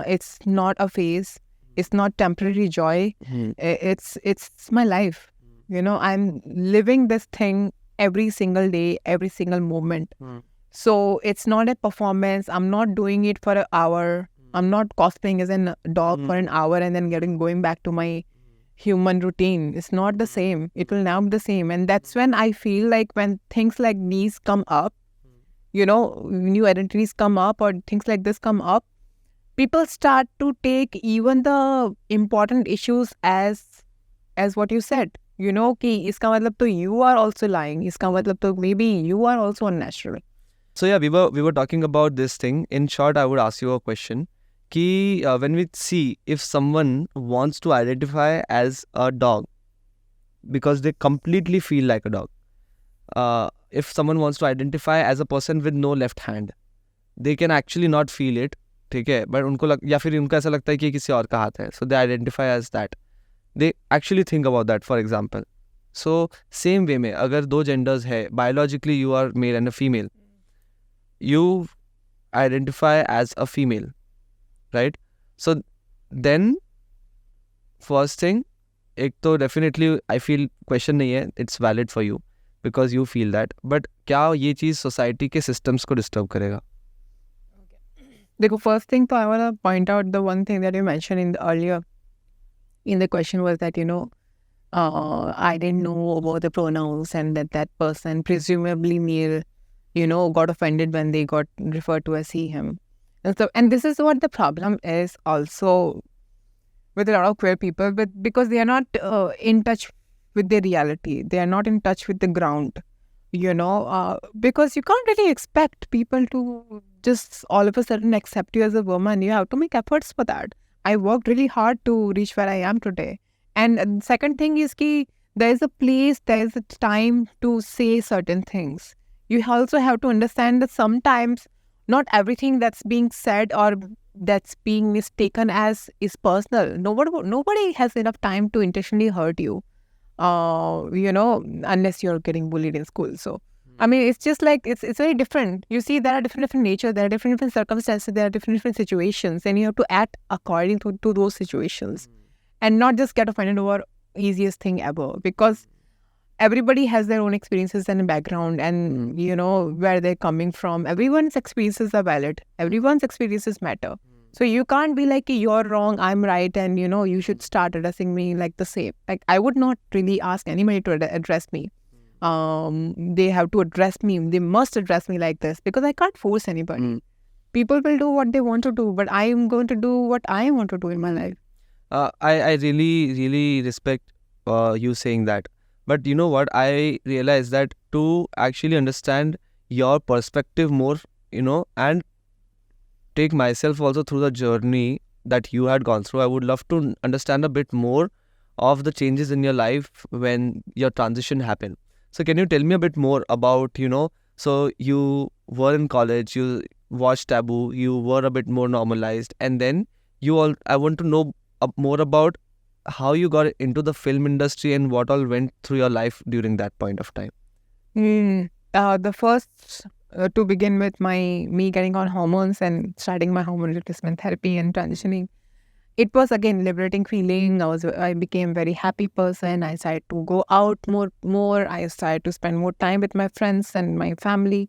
it's not a phase. It's not temporary joy. It's my life. You know, I'm living this thing every single day, every single moment. So it's not a performance. I'm not doing it for an hour. I'm not cosplaying as a dog for an hour and then going back to my human routine. It's not the same. It will never be the same. And that's when I feel like when things like these come up, you know, new identities come up or things like this come up, people start to take even the important issues as what you said. You know, कि इसका मतलब तो you are also lying. इसका मतलब तो maybe you are also unnatural. So yeah, we were talking about this thing. In short, I would ask you a question. Ki when we see if someone wants to identify as a dog because they completely feel like a dog, if someone wants to identify as a person with no left hand, they can actually not feel it, ठीक है, but उनको या फिर उनको ऐसा लगता है कि किसी और का हाथ है, so they identify as that. They actually think about that, for example. So same way में अगर दो genders है, biologically you are male and a female, you identify as a female, right? So then first thing, एक तो definitely I feel question नहीं है, it's valid for you because you feel that, but क्या ये चीज़ society के systems को disturb करेगा? देखो, first thing, तो I want to point out the one thing that you mentioned in the earlier in the question was that, you know, I didn't know about the pronouns and that person, presumably male, you know, got offended when they got referred to as he, him. And this is what the problem is also with a lot of queer people, but because they are not in touch with their reality. They are not in touch with the ground, you know, because you can't really expect people to just all of a sudden accept you as a woman. You have to make efforts for that. I worked really hard to reach where I am today. And the second thing is that there is a place, there is a time to say certain things. You also have to understand that sometimes not everything that's being said or that's being mistaken as is personal. Nobody has enough time to intentionally hurt you, you know, unless you're getting bullied in school. So, I mean, it's just like, it's very different. You see, there are different nature, there are different circumstances, there are different situations, and you have to act according to those situations and not just get offended over easiest thing ever, because everybody has their own experiences and background and, you know, where they're coming from. Everyone's experiences are valid. Everyone's experiences matter. So you can't be like, you're wrong, I'm right, and, you know, you should start addressing me like the same. Like, I would not really ask anybody to address me. They have to address me. They must address me like this because I can't force anybody. People will do what they want to do, but I am going to do what I want to do in my life. I really respect you saying that. But you know what? I realized that to actually understand your perspective more, you know, and take myself also through the journey that you had gone through, I would love to understand a bit more of the changes in your life when your transition happened. So can you tell me a bit more about, you know, so you were in college, you watched Taboo, you were a bit more normalized, and then I want to know more about how you got into the film industry and what all went through your life during that point of time. The first, to begin with, me getting on hormones and starting my hormone replacement therapy and transitioning, it was again liberating feeling. I became a very happy person. I started to go out more. I started to spend more time with my friends and my family,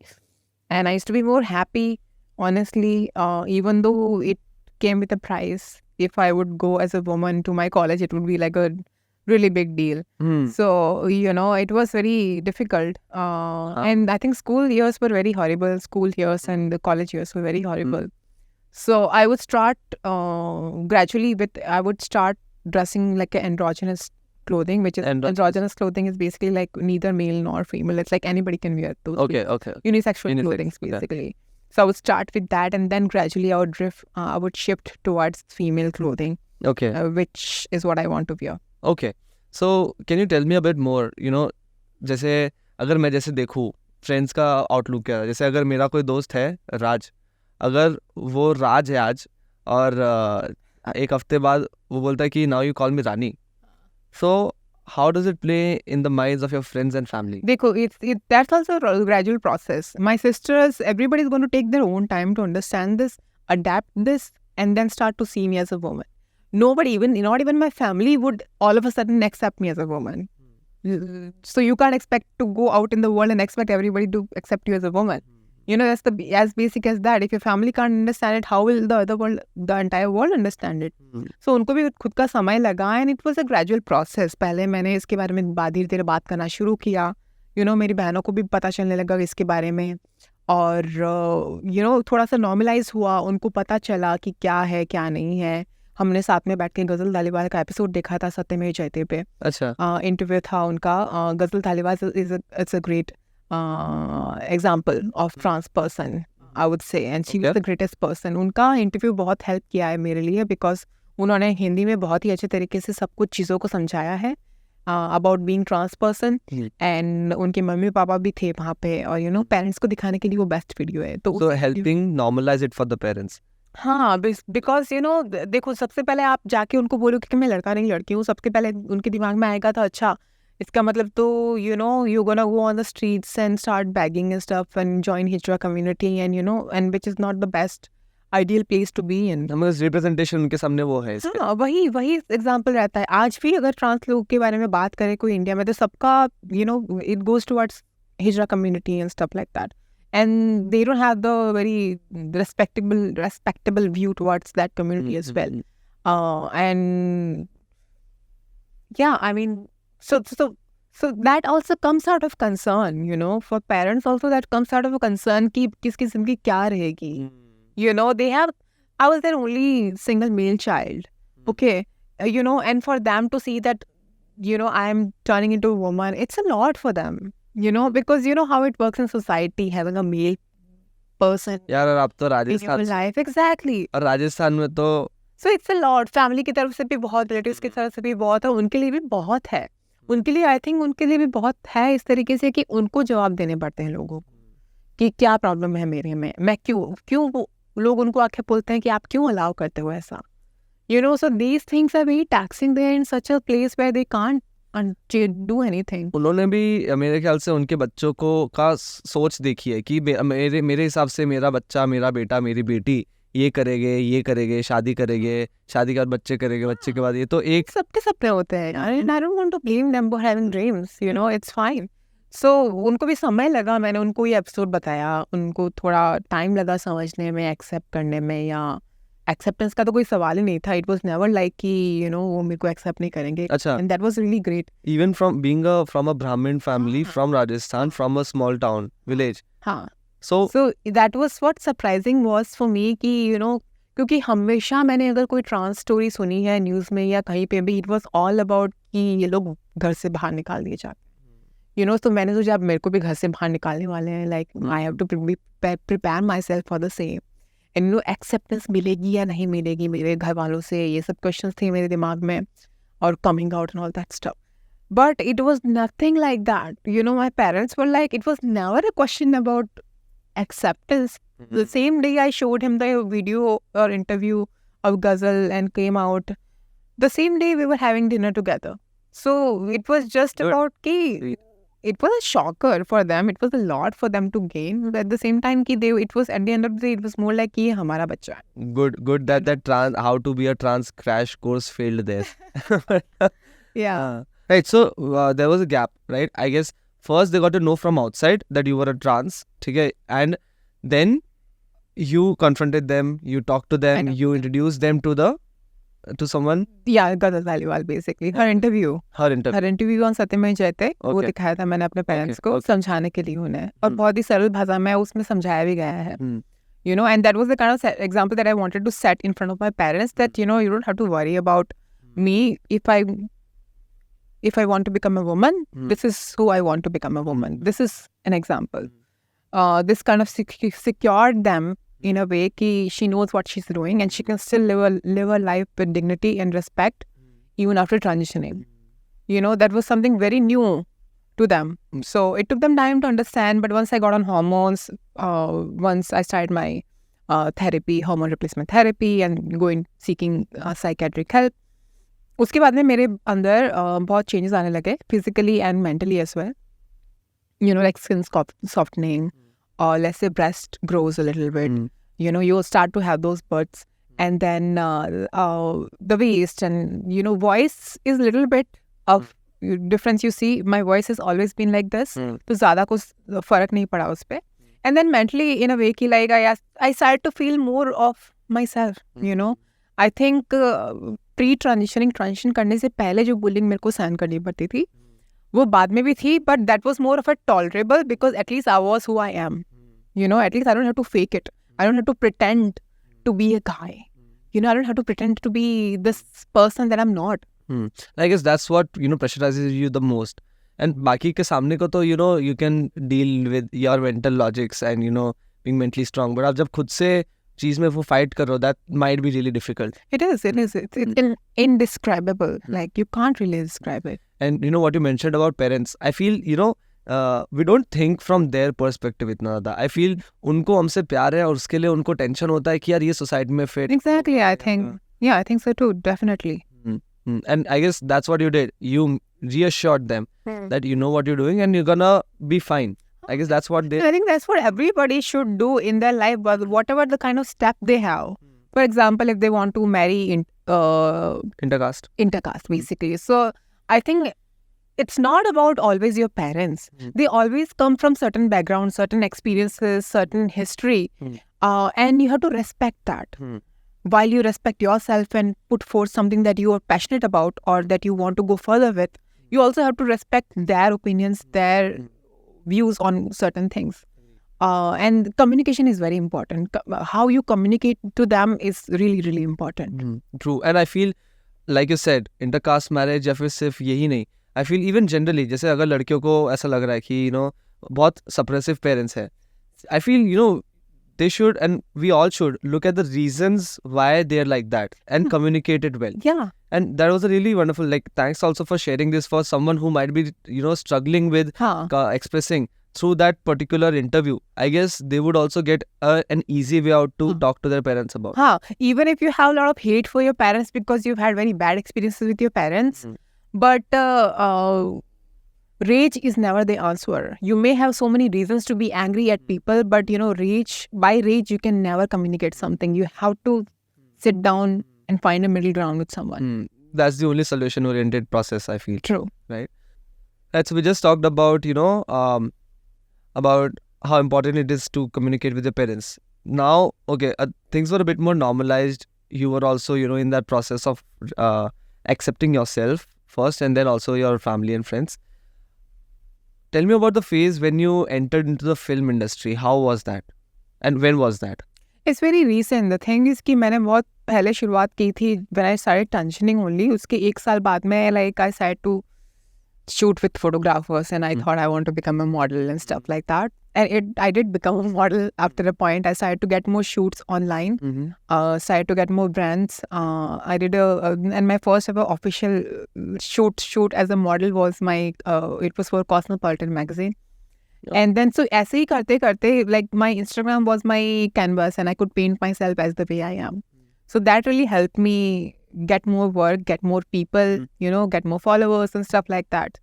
and I used to be more happy, honestly, even though it came with a price. If I would go as a woman to my college, it would be like a really big deal. So, you know, it was very difficult. And I think school years were very horrible. School years and the college years were very horrible. So I would start gradually I would start dressing like an androgynous clothing, which is androgynous clothing is basically like neither male nor female. It's like anybody can wear those. Okay. Unisexual clothing, basically. Yeah. So I would start with that, and then gradually I would shift towards female clothing. Okay. Which is what I want to wear. Okay. So can you tell me a bit more, you know, जैसे अगर मैं जैसे देखूँ friends का outlook क्या है, जैसे अगर मेरा कोई दोस्त है राज, अगर वो राज है आज और एक हफ्ते बाद वो बोलता है कि now you call me Rani, so how does it play in the minds of your friends and family? Dekho, that's also a gradual process. My sisters, everybody's going to take their own time to understand this, adapt this, and then start to see me as a woman. nobody, not even my family, would all of a sudden accept me as a woman. So you can't expect to go out in the world and expect everybody to accept you as a woman. That's as basic as that. If your family can't understand it, how will the entire world understand it? So उनको भी खुद का समय लगा, and it was a gradual process. पहले मैंने इसके बारे में धीरे धीरे बात करना शुरू किया. मेरी बहनों को भी पता चलने लगा इसके बारे में, और थोड़ा सा नॉर्मलाइज हुआ, उनको पता चला कि क्या है क्या नहीं है. हमने साथ में बैठ के गजल धालीवाल का एपिसोड देखा था सत्यमेव जयते पे. अच्छा. इंटरव्यू था उनका. Gazal Dhaliwal it's a great example of trans person, I would say, and she was the greatest person. उनका इंटरव्यू बहुत हेल्प किया है मेरे लिए, बिकॉज उन्होंने हिंदी में बहुत ही अच्छे तरीके से सब कुछ चीज़ों को समझाया है about being trans person. And उनके मम्मी पापा भी थे वहाँ पे, और पेरेंट्स को दिखाने के लिए वो बेस्ट वीडियो है. तो helping normalise it for the parents. हाँ, बिकॉज देखो, सबसे पहले आप जाके उनको बोलो कि मैं लड़का नहीं लड़की हूँ, सबसे पहले उनके दिमाग में आएगा था अच्छा इसका मतलब तो you gonna go on the streets and start begging and stuff and join hijra community and and which is not the best ideal place to be in. Representation उनके सामने वो है. हाँ, वही एग्जाम्पल रहता है. आज भी अगर ट्रांस लोगों के बारे में बात करे कोई इंडिया में, तो सबका it goes towards hijra community and stuff like that. And they don't have the very respectable view towards that community as well. And yeah, I mean, so that also comes out of concern, for parents also that comes out of a concern कि किसकी जिंदगी क्या रहेगी. They have, I was their only single male child. Okay. And for them to see that, I am turning into a woman, it's a lot for them. Because how it works in society, having a male person यार, और आप तो in Rajasthan your life. Exactly. और राजस्थान में तो So it's a lot. Family की तरफ से भी बहुत, रिलेटिव्स की तरफ से भी बहुत है, उनके लिए भी बहुत है. उनके लिए आई थिंक उनके लिए भी बहुत है इस तरीके से कि उनको जवाब देने पड़ते हैं लोगों को कि क्या प्रॉब्लम है मेरे में, मैं क्यों लोग उनको आके बोलते हैं कि आप क्यों अलाउ करते हो ऐसा. So these things are very taxing. They're in such a place where they can't do anything. उन्होंने भी मेरे ख्याल से उनके बच्चों को का सोच देखी है कि मेरे हिसाब से मेरा बच्चा, मेरा बेटा, मेरी बेटी ये करेंगे, शादी करेंगे, शादी के बाद बच्चे करेंगे, बच्चे के बाद ये, तो एक सबके सपने होते हैं. I don't want to blame them for having dreams. It's fine. So उनको भी समय लगा. मैंने उनको ये एपिसोड बताया, उनको थोड़ा टाइम लगा समझने में, एक्सेप्ट करने में. या एक्सेप्टेंस का तो कोई सवाल ही नहीं था. इट वाज नेवर लाइक कि वो मेरे को एक्सेप्ट नहीं करेंगे. अच्छा. And that was really great. Even from a Brahmin family from Rajasthan, from a small town village. हाँ. So that was what surprising was for me कि क्योंकि हमेशा मैंने अगर कोई ट्रांस स्टोरी सुनी है न्यूज़ में या कहीं पे भी, इट वाज ऑल अबाउट कि ये लोग घर से बाहर निकाल दिए जाते हैं. तो मैंने सोचा अब मेरे को भी घर से बाहर निकालने वाले हैं, like I have to prepare myself for the same. And acceptance मिलेगी या नहीं मिलेगी मेरे घर वालों से, ये सब क्वेश्चंस थे मेरे दिमाग में, और coming out and all that stuff. But it was nothing like that. My parents were like, it was never a question about acceptance. The same day I showed him the video or interview of Ghazal and came out, the same day we were having dinner together. So it was just about कि it was a shocker for them. It was a lot for them to gain. But at the same time कि it was at the end of the day, it was more like कि ये हमारा बच्चा है. Good that trans, how to be a trans crash course failed there. Yeah. Right. So there was a gap, right? I guess first they got to know from outside that you were a trans, okay, and then you confronted them, you talked to them, you introduced them to someone. Yeah, Ghazal Dhaliwal basically. Her interview on सत्यमेव जयते, वो दिखाया था मैंने अपने parents को समझाने के लिए उन्हें, और बहुत ही सरल भाषा में उसमें समझाया भी गया है. And that was the kind of example that I wanted to set in front of my parents, that you don't have to worry about me. If I want to become a woman, this is who I want to become a woman. This is an example. This kind of secured them in a way कि she knows what she's doing and she can still live a life with dignity and respect even after transitioning. That was something very new to them. So it took them time to understand, but once I got on hormones, once I started my therapy, hormone replacement therapy, and seeking psychiatric help, उसके बाद में मेरे अंदर बहुत changes आने लगे, physically and mentally as well. Like skin softening, or let's say breast grows a little bit. You start to have those bursts, and then the waist, and you know, voice is a little bit of difference. You see, my voice has always been like this, तो ज़्यादा कुछ फर्क नहीं पड़ा उस पे. And then mentally, in a way, कि like I started to feel more of myself. You know, I think transition करने से पहले जो bullying मेरे को सहन करनी पड़ती थी, वो बाद में भी थी, but that was more of a tolerable because at least I was who I am. You know, at least I don't have to fake it. I don't have to pretend to be a guy. You know, I don't have to pretend to be this person that I'm not. I guess that's what, you know, pressurizes you the most. And बाकी के सामने को तो, you know, you can deal with your mental logics and, you know, being mentally strong. But आप जब खुद से चीज में वो fight कर रहे हो, that might be really difficult. It is. It's indescribable. Like, you can't really describe it. And you know what you mentioned about parents, I feel, you know, we don't think from their perspective इतना ज़्यादा. I feel उनको हमसे प्यार है और उसके लिए उनको टेंशन होता है कि यार ये सोसाइटी में fit. Exactly, I think. Yeah, I think so too, definitely. And I guess that's what you did. You reassured them that you know what you're doing and you're gonna be fine. I guess that's what they... I think that's what everybody should do in their life, but whatever the kind of step they have. For example, if they want to marry intercaste, basically. So I think it's not about always your parents. They always come from certain backgrounds, certain experiences, certain history. And you have to respect that. While you respect yourself and put forth something that you are passionate about or that you want to go further with, you also have to respect their opinions, their views on certain things. And communication is very important. How you communicate to them is really, really important. True. And I feel, like you said, intercaste marriage या फिर सिर्फ यही नहीं. I feel even generally, जैसे अगर लड़कियों को ऐसा लग रहा है कि, you know, बहुत suppressive parents हैं. I feel, you know, they should, and we all should, look at the reasons why they're like that and communicate it well. Yeah. And that was a really wonderful, like, thanks also for sharing this for someone who might be, you know, struggling with expressing through that particular interview. I guess they would also get an easy way out to talk to their parents about. Even if you have a lot of hate for your parents because you've had very bad experiences with your parents, but rage is never the answer. You may have so many reasons to be angry at people, but, you know, by rage, you can never communicate something. You have to sit down and find a middle ground with someone. That's the only solution-oriented process, I feel. True. Right? So we just talked about, you know, about how important it is to communicate with your parents. Now, okay, things were a bit more normalized. You were also, you know, in that process of accepting yourself first and then also your family and friends. Tell me about the phase when you entered into the film industry. How was that? And when was that? It's very recent. The thing is कि मैंने बहुत पहले शुरुआत की थी when I started transitioning only. उसके एक साल बाद में like I started to shoot with photographers and I thought I want to become a model and stuff like that. And I did become a model after a point. I started to get more shoots online. Started to get more brands. I did and my first ever official shoot as a model was it was for Cosmopolitan magazine. And then so ऐसे ही करते like my Instagram was my canvas and I could paint myself as the way I am. So that really helped me get more work, get more people, you know, get more followers and stuff like that.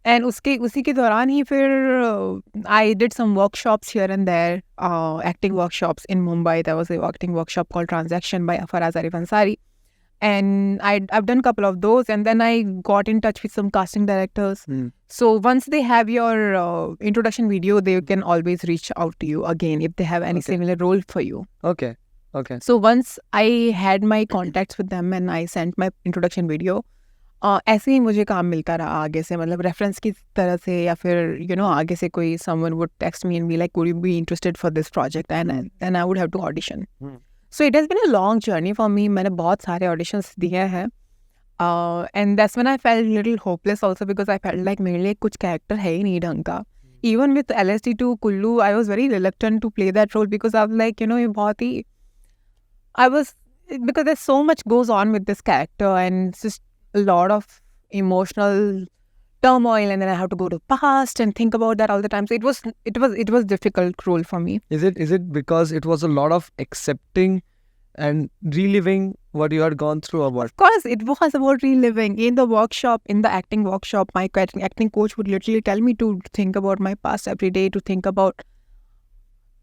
And उसी के दौरान ही फिर I did some workshops here and there, acting workshops in Mumbai. There was an acting workshop called Transaction by Faraz Arif Ansari. And I've done a couple of those, and then I got in touch with some casting directors. So once they have your introduction video, they can always reach out to you again if they have any similar role for you. Okay. So once I had my contacts with them and I sent my introduction video, ऐसे ही मुझे काम मिलता रहा आगे से, मतलब reference की तरह से, या फिर you know आगे से कोई someone would text me and be like, would you be interested for this project, and then I would have to audition. So it has been a long journey for me. मैंने बहुत सारे auditions दिए हैं, and that's when I felt a little hopeless also because I felt like मेरे लिए कुछ character है ही नहीं ढंग का. Even with LSD2 Kullu, I was very reluctant to play that role because I was like, you know, ये बहुत ही because there's so much goes on with this character and it's just a lot of emotional turmoil, and then I have to go to past and think about that all the time. So it was difficult role for me. Is it because it was a lot of accepting and reliving what you had gone through, or what? Of course, it was about reliving. In the workshop, in the acting workshop, my acting coach would literally tell me to think about my past every day, to think about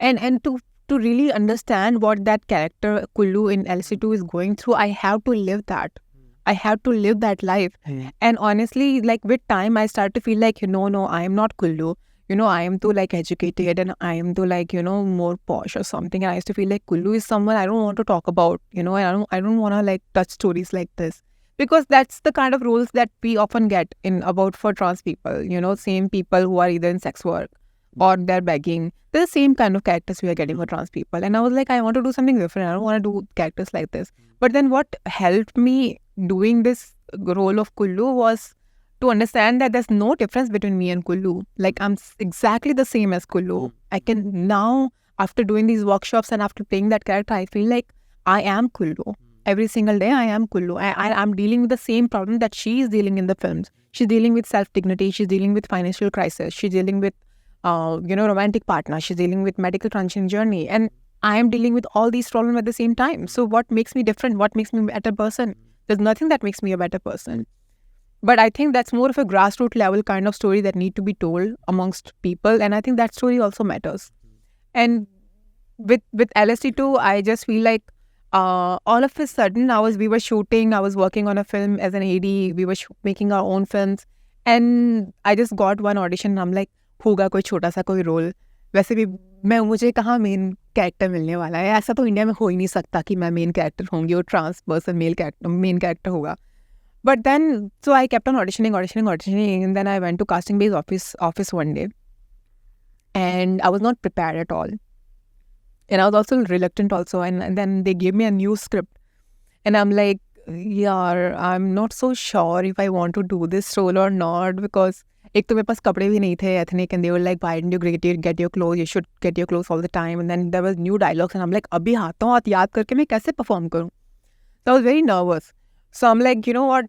and to to really understand what that character Kullu in LC2 is going through, I have to live that. I have to live that life. And honestly, like with time, I start to feel like, no, I am not Kullu. I am too like educated and I am too like, more posh or something. And I used to feel like Kullu is someone I don't want to talk about, and I don't want to like touch stories like this. Because that's the kind of roles that we often get about for trans people, same people who are either in sex work or they're begging. They're the same kind of characters we are getting for trans people. And I was like, I want to do something different. I don't want to do characters like this. But then what helped me doing this role of Kullu was to understand that there's no difference between me and Kullu. Like, I'm exactly the same as Kullu. I can now, after doing these workshops and after playing that character, I feel like I am Kullu. Every single day, I am Kullu. I'm dealing with the same problem that she is dealing in the films. She's dealing with self-dignity. She's dealing with financial crisis. She's dealing with, romantic partner. She's dealing with medical transition journey. And I am dealing with all these problems at the same time. So what makes me different? What makes me a better person? There's nothing that makes me a better person. But I think that's more of a grassroots level kind of story that need to be told amongst people. And I think that story also matters. And with LSD2, I just feel like all of a sudden we were shooting, I was working on a film as an AD, we were making our own films. And I just got one audition and I'm like, होगा कोई छोटा सा कोई role. वैसे भी मुझे कहाँ main character मिलने वाला है. ऐसा तो इंडिया में हो ही नहीं सकता कि मैं मेन कैरेक्टर होंगी और ट्रांस पर्सन मेन कैरेक्टर होगा. But then, so I kept on auditioning, and then I went to casting base office one day. And I was not prepared at all. And I was also reluctant also. And then they gave me a new script. And I'm like, yeah, I'm not so sure if I want to do this role or not. Because एक तो मेरे पास कपड़े भी नहीं थे ethnic, and they were like, why didn't you get your clothes? You should get your clothes all the time. And then there was new dialogues. And I'm like, अभी हाथों हाथ याद करके मैं कैसे perform करूँ? So I was very nervous. So I'm like, you know what?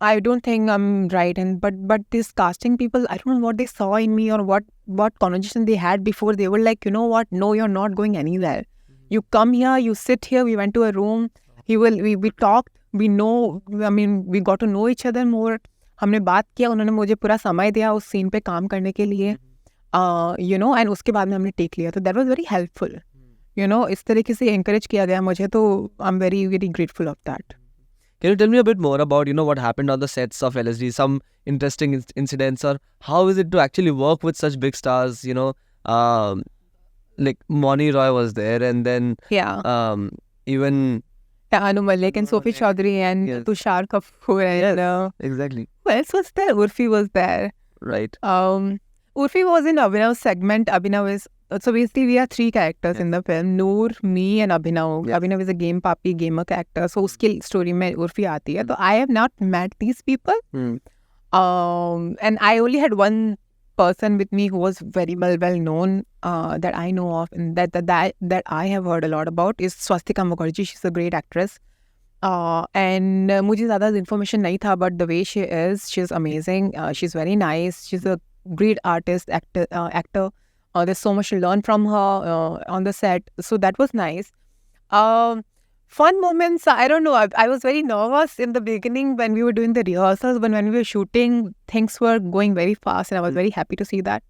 I don't think I'm right. And but these casting people, I don't know what they saw in me or what conversation they had before. They were like, you know what? No, you're not going anywhere. You come here, you sit here. We went to a room. We talked. We got to know each other more. हमने बात किया. उन्होंने मुझे पूरा समय दिया उस scene पे काम करने के लिए. And उसके बाद में हमने टेक लिया. तो that was very helpful. इस तरीके से encourage किया गया मुझे. तो I'm very, very grateful of that. Can you tell me a bit more about, what happened on the sets of LSD, some interesting incidents, or how is it to actually work with such big stars, like Moni Roy was there, and then even Anu Malik and Sophie Chaudhary and Tushar Kapoor and exactly. Who else was there? Urfi was there. Right. Urfi was in Abhinav's segment. Abhinav is so basically we are three characters in the film: Noor, me, and Abhinav. Abhinav is a gamer character. So उसकी story में Urfi आती है. So I have not met these people. And I only had one person with me who was very well known that I know of, and that I have heard a lot about is Swastika Mukherjee. She's a great actress. And मुझे ज़्यादा information नहीं था, but the way she is, she's amazing. She's very nice. She's a great artist, actor. There's so much to learn from her on the set. So that was nice. Fun moments, I don't know. I was very nervous in the beginning when we were doing the rehearsals, but when we were shooting, things were going very fast, and I was very happy to see that.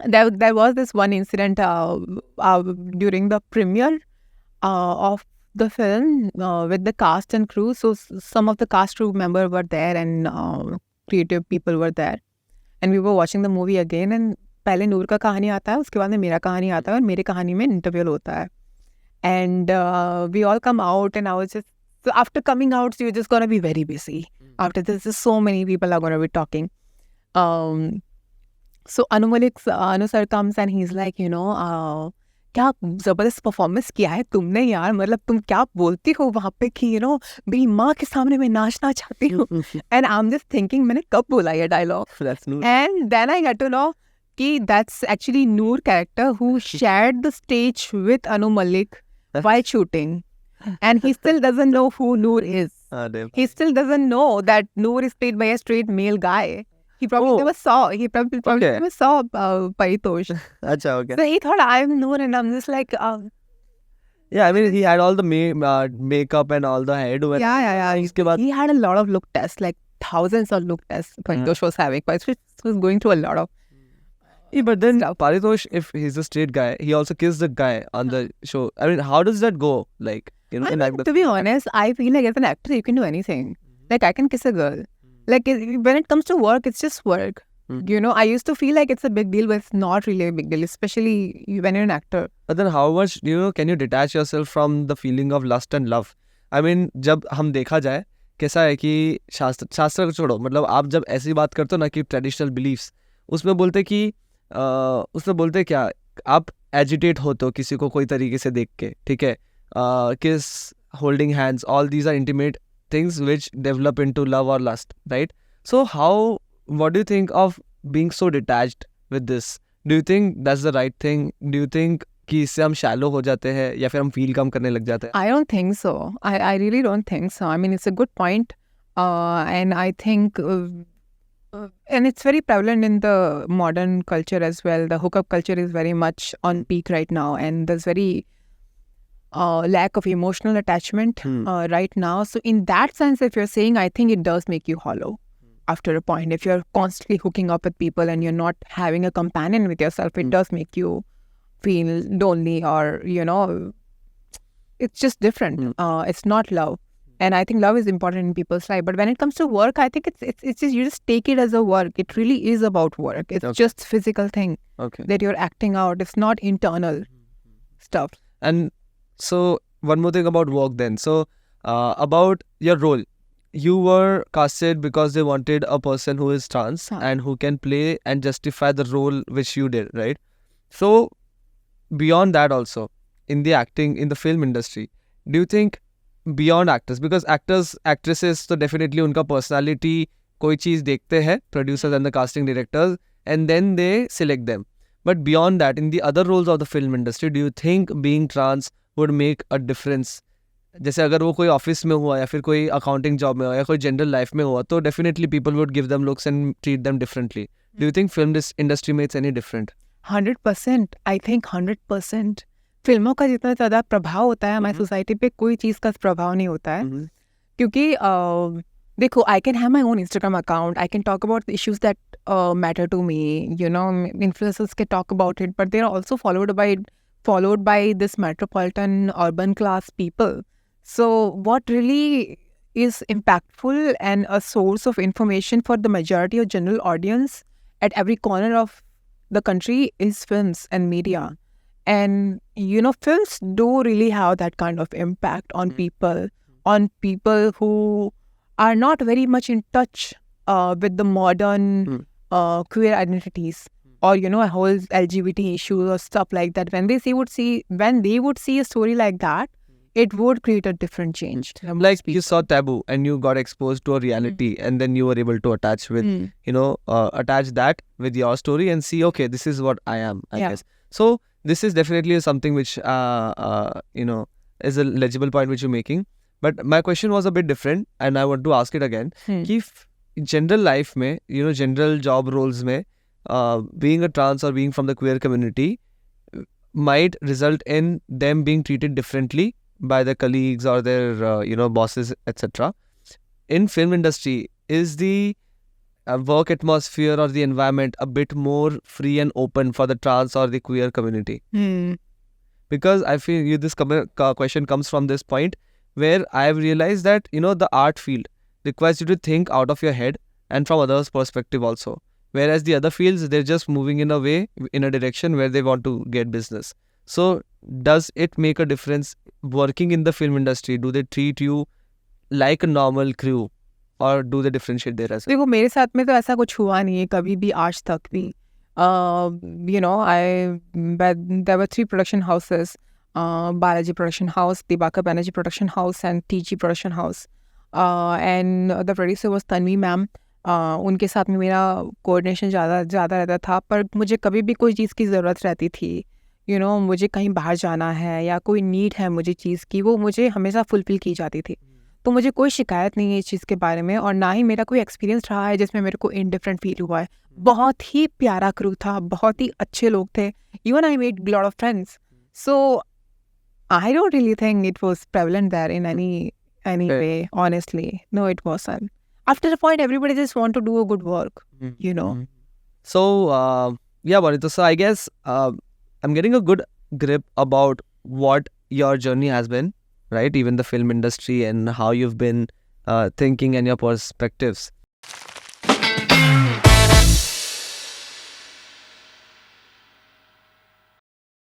There was this one incident during the premiere of the film with the cast and crew. So some of the cast crew members were there and creative people were there. And we were watching the movie again, and पहले नूर का कहानी आता है, उसके बाद में मेरा कहानी आता है, और मेरे कहानी में इंटरव्यू होता है. And we all come out, and I was just, so after coming out, so you're just going to be very busy. After this, so many people are going to be talking. So Anu sir comes and he's like, क्या जबरदस्त performance किया है तुमने यार, मतलब तुम क्या बोलती हो वहाँ पे कि मेरी माँ के सामने मैं नाचना चाहती हूँ. And I'm just thinking, मैंने कब बोला ये dialogue? And then I got to know कि that's actually Noor character who shared the stage with Anu Malik while shooting. And he still doesn't know who Noor is. He still doesn't know that Noor is played by a straight male guy. He probably never saw. He probably never saw Paritosh. Okay. So he thought I'm Noor, and I'm just like... yeah, I mean, he had all the makeup and all the hairdo. Yeah. He had a lot of look tests, like thousands of look tests Paritosh was having. Paritosh was going through a lot of... Yeah, but then stuff. Paritosh, if he's a straight guy, he also kissed the guy on the show. I mean, how does that go? Like, you know, I in mean, like to be honest, I feel like as an actor, you can do anything. Like, I can kiss a girl. Like, when it comes to work, it's just work. Mm. You know, I used to feel like it's a big deal, but it's not really a big deal, especially when you're an actor. But then how much, you know, can you detach yourself from the feeling of lust and love? I mean, जब हम देखा जाए कैसा है कि शास्त्र को छोड़ो, मतलब आप जब ऐसी बात करते हो ना कि ट्रेडिशनल बिलीफ्स, उसमें बोलते कि उसमें बोलते क्या, आप एजिटेट होते हो किसी को कोई तरीके से देख के, ठीक है, kiss, holding hands, all these are intimate things which develop into love or lust, right? So what do you think of being so detached with this? Do you think that's the right thing? Do you think कि इससे हम shallow हो जाते हैं या फिर हम feel कम करने लग जाते हैं? I don't think so. I really don't think so. I mean, it's a good point. And I think, and it's very prevalent in the modern culture as well. The hookup culture is very much on peak right now. And there's very lack of emotional attachment right now. So in that sense, if you're saying, I think it does make you hollow after a point. If you're constantly hooking up with people and you're not having a companion with yourself, it does make you feel lonely, or, you know, it's just different. It's not love. And I think love is important in people's life. But when it comes to work, I think it's just, you just take it as a work. It really is about work. It's just physical thing that you're acting out. It's not internal stuff. And so one more thing about work then. So about your role, you were casted because they wanted a person who is trans and who can play and justify the role which you did, right? So beyond that also, in the acting, in the film industry, do you think beyond actors, because actors, actresses, so definitely उनका personality कोई चीज़ देखते हैं, producers and the casting directors, and then they select them. But beyond that, in the other roles of the film industry, do you think being trans would make a difference? जैसे अगर वो कोई office में हुआ या फिर कोई accounting job में हुआ या कोई जनरल लाइफ में हुआ, तो definitely people would give them looks and treat them differently. Do you think film industry में it's any different? 100%. I think 100%. फिल्मों का जितना ज़्यादा प्रभाव होता है हमारी सोसाइटी पे, कोई चीज़ का प्रभाव नहीं होता है. क्योंकि देखो, I can have my own Instagram account, I can talk about issues that matter to me, you know, influencers के talk about it, but they are also followed by this metropolitan urban class people. So what really is impactful and a source of information for the majority of general audience at every corner of the country is films and media. And, you know, films do really have that kind of impact on people who are not very much in touch with the modern queer identities, or, you know, a whole LGBT issues or stuff like that. When they would see a story like that, it would create a different change. Like you saw Taboo and you got exposed to a reality, and then you were able to attach with, you know, attach that with your story and see, okay, this is what I am, I guess. So this is definitely something which, you know, is a legible point which you're making. But my question was a bit different, and I want to ask it again. कि general life में, you know, general job roles में, being a trans or being from the queer community might result in them being treated differently by their colleagues or their you know, bosses, etc. In film industry, is the work atmosphere or the environment a bit more free and open for the trans or the queer community? Because I feel this question comes from this point where I have realized that, you know, the art field requires you to think out of your head and from others' perspective also. Whereas the other fields, they're just moving in a direction where they want to get business. So does it make a difference working in the film industry? Do they treat you like a normal crew, or do they differentiate there as well? देखो, मेरे साथ में तो ऐसा कुछ हुआ नहीं है कभी भी आज तक भी. You know, there were 3 production houses, Balaji Production House, Dibakar Banerjee Production House, and TG Production House. And the producer was Tanvi ma'am. उनके साथ में मेरा कोऑर्डिनेशन ज़्यादा रहता था. पर मुझे कभी भी कोई चीज़ की ज़रूरत रहती थी, यू नो, मुझे कहीं बाहर जाना है या कोई नीड है मुझे चीज़ की, वो मुझे हमेशा फुलफिल की जाती थी. तो मुझे कोई शिकायत नहीं है इस चीज़ के बारे में, और ना ही मेरा कोई एक्सपीरियंस रहा है जिसमें मेरे को इनडिफरेंट फील हुआ है. बहुत ही प्यारा क्रू था, बहुत ही अच्छे लोग थे. Even I made lot of friends. So I don't really think it was prevalent there in any way, honestly. No, it wasn't. After a point, everybody just want to do a good work, you know. So yeah, Bonito. So I guess I'm getting a good grip about what your journey has been, right? Even the film industry and how you've been thinking and your perspectives.